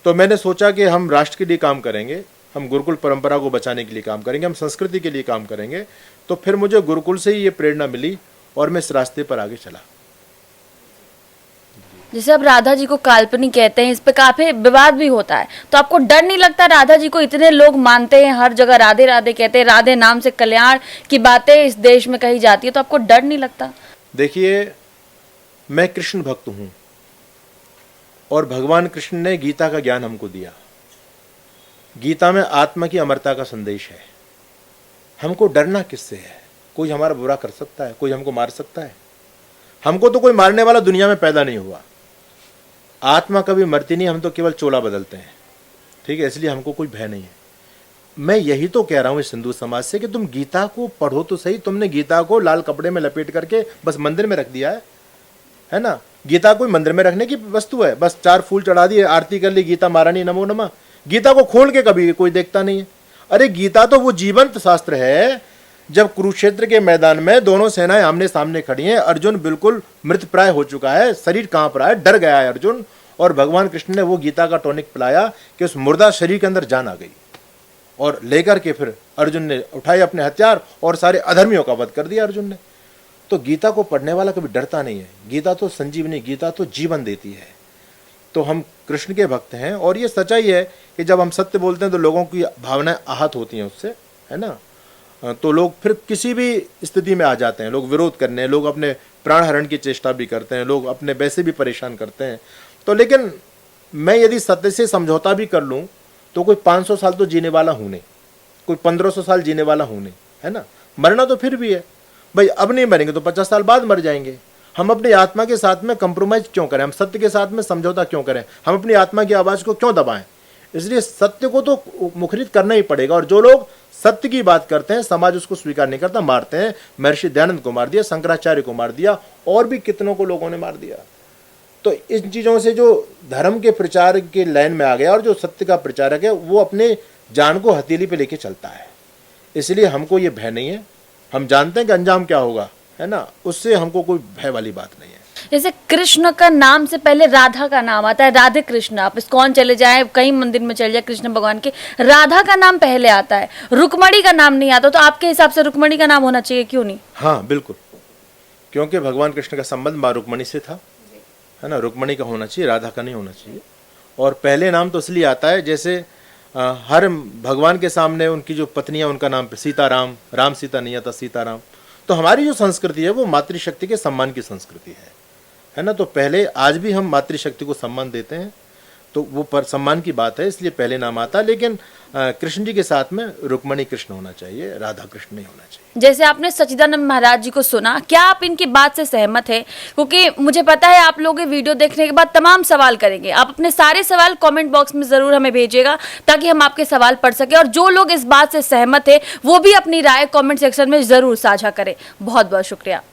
तो मैंने सोचा कि हम राष्ट्र के लिए काम करेंगे, हम गुरुकुल परंपरा को बचाने के लिए काम करेंगे, हम संस्कृति के लिए काम करेंगे। तो फिर मुझे गुरुकुल से ही ये प्रेरणा मिली और मैं इस रास्ते पर आगे चला। जैसे अब राधा जी को काल्पनिक कहते हैं, इस पे काफी विवाद भी होता है, तो आपको डर नहीं लगता? राधा जी को इतने लोग मानते हैं, हर जगह राधे राधे कहते हैं, राधे नाम से कल्याण की बातें इस देश में कही जाती है, तो आपको डर नहीं लगता? देखिए, मैं कृष्ण भक्त हूँ और भगवान कृष्ण ने गीता का ज्ञान हमको दिया। गीता में आत्मा की अमरता का संदेश है। हमको डरना किससे है? कोई हमारा बुरा कर सकता है, कोई हमको मार सकता है? हमको तो कोई मारने वाला दुनिया में पैदा नहीं हुआ। आत्मा कभी मरती नहीं, हम तो केवल चोला बदलते हैं, ठीक है? इसलिए हमको कोई भय नहीं है। मैं यही तो कह रहा हूँ इस हिंदू समाज से कि तुम गीता को पढ़ो तो सही। तुमने गीता को लाल कपड़े में लपेट करके बस मंदिर में रख दिया है ना? गीता कोई मंदिर में रखने की वस्तु है? बस 4 फूल चढ़ा दिए, आरती कर ली, गीता महारानी नमो नमः। गीता को खोल के कभी कोई देखता नहीं है। अरे गीता तो वो जीवंत शास्त्र है। जब कुरुक्षेत्र के मैदान में दोनों सेनाएं आमने सामने खड़ी हैं, अर्जुन बिल्कुल मृतप्राय हो चुका है, शरीर कांप रहा है, डर गया है अर्जुन, और भगवान कृष्ण ने वो गीता का टॉनिक पिलाया कि उस मुर्दा शरीर के अंदर जान आ गई, और लेकर के फिर अर्जुन ने उठाए अपने हथियार और सारे अधर्मियों का वध कर दिया अर्जुन ने। तो गीता को पढ़ने वाला कभी डरता नहीं है। गीता तो संजीवनी, गीता तो जीवन देती है। तो हम कृष्ण के भक्त हैं, और ये सच्चाई है कि जब हम सत्य बोलते हैं तो लोगों की भावनाएं आहत होती हैं उससे, है ना? तो लोग फिर किसी भी स्थिति में आ जाते हैं, लोग विरोध करने, लोग अपने प्राण हरण की चेष्टा भी करते हैं, लोग अपने वैसे भी परेशान करते हैं। तो लेकिन मैं यदि सत्य से समझौता भी कर लूँ तो कोई 500 साल तो जीने वाला हूँ नहीं, कोई 1500 साल जीने वाला हूँ नहीं, है ना? मरना तो फिर भी है भाई। अब नहीं मरेंगे तो 50 साल बाद मर जाएंगे। हम अपनी आत्मा के साथ में कंप्रोमाइज क्यों करें? हम सत्य के साथ में समझौता क्यों करें? हम अपनी आत्मा की आवाज़ को क्यों दबाएं? इसलिए सत्य को तो मुखरित करना ही पड़ेगा। और जो लोग सत्य की बात करते हैं, समाज उसको स्वीकार नहीं करता, मारते हैं। महर्षि दयानंद को मार दिया, शंकराचार्य को मार दिया, और भी कितनों को लोगों ने मार दिया। तो इन चीज़ों से जो धर्म के प्रचार के लाइन में आ गया, और जो सत्य का प्रचारक है वो अपने जान को हथेली पे लेके चलता है। इसलिए हमको ये भय नहीं है। हम जानते हैं कि अंजाम क्या होगा, है ना? उससे हमको कोई भय वाली बात नहीं है। जैसे कृष्ण का नाम से पहले राधा का नाम आता है, राधे कृष्ण। आप इस्कॉन चले जाएं, कई मंदिर में चले जाए, कृष्ण भगवान के राधा का नाम पहले आता है, रुक्मणी का नाम नहीं आता। तो आपके हिसाब से रुक्मणी का नाम होना चाहिए, क्यों नहीं? हाँ बिल्कुल, क्योंकि भगवान कृष्ण का संबंध माँ रुक्मणी से था, है ना? रुक्मणी का होना चाहिए, राधा का नहीं होना चाहिए। और पहले नाम तो इसलिए आता है जैसे हर भगवान के सामने उनकी जो पत्नियां, उनका नाम सीताराम, राम सीता नहीं आता, सीताराम। तो हमारी जो संस्कृति है वो मातृशक्ति के सम्मान की संस्कृति है ना? तो पहले आज भी हम मातृशक्ति को सम्मान देते हैं, तो वो पर सम्मान की बात है, इसलिए पहले नाम आता है। लेकिन कृष्ण जी के साथ में रुक्मणी कृष्ण होना चाहिए, राधा कृष्ण नहीं होना चाहिए। जैसे आपने सच्चिदानंद महाराज जी को सुना, क्या आप इनकी बात से सहमत है? क्योंकि मुझे पता है आप लोग ये वीडियो देखने के बाद तमाम सवाल करेंगे। आप अपने सारे सवाल कमेंट बॉक्स में जरूर हमें भेजिएगा, ताकि हम आपके सवाल पढ़ सके। और जो लोग इस बात से सहमत है वो भी अपनी राय कमेंट सेक्शन में जरूर साझा करें। बहुत बहुत शुक्रिया।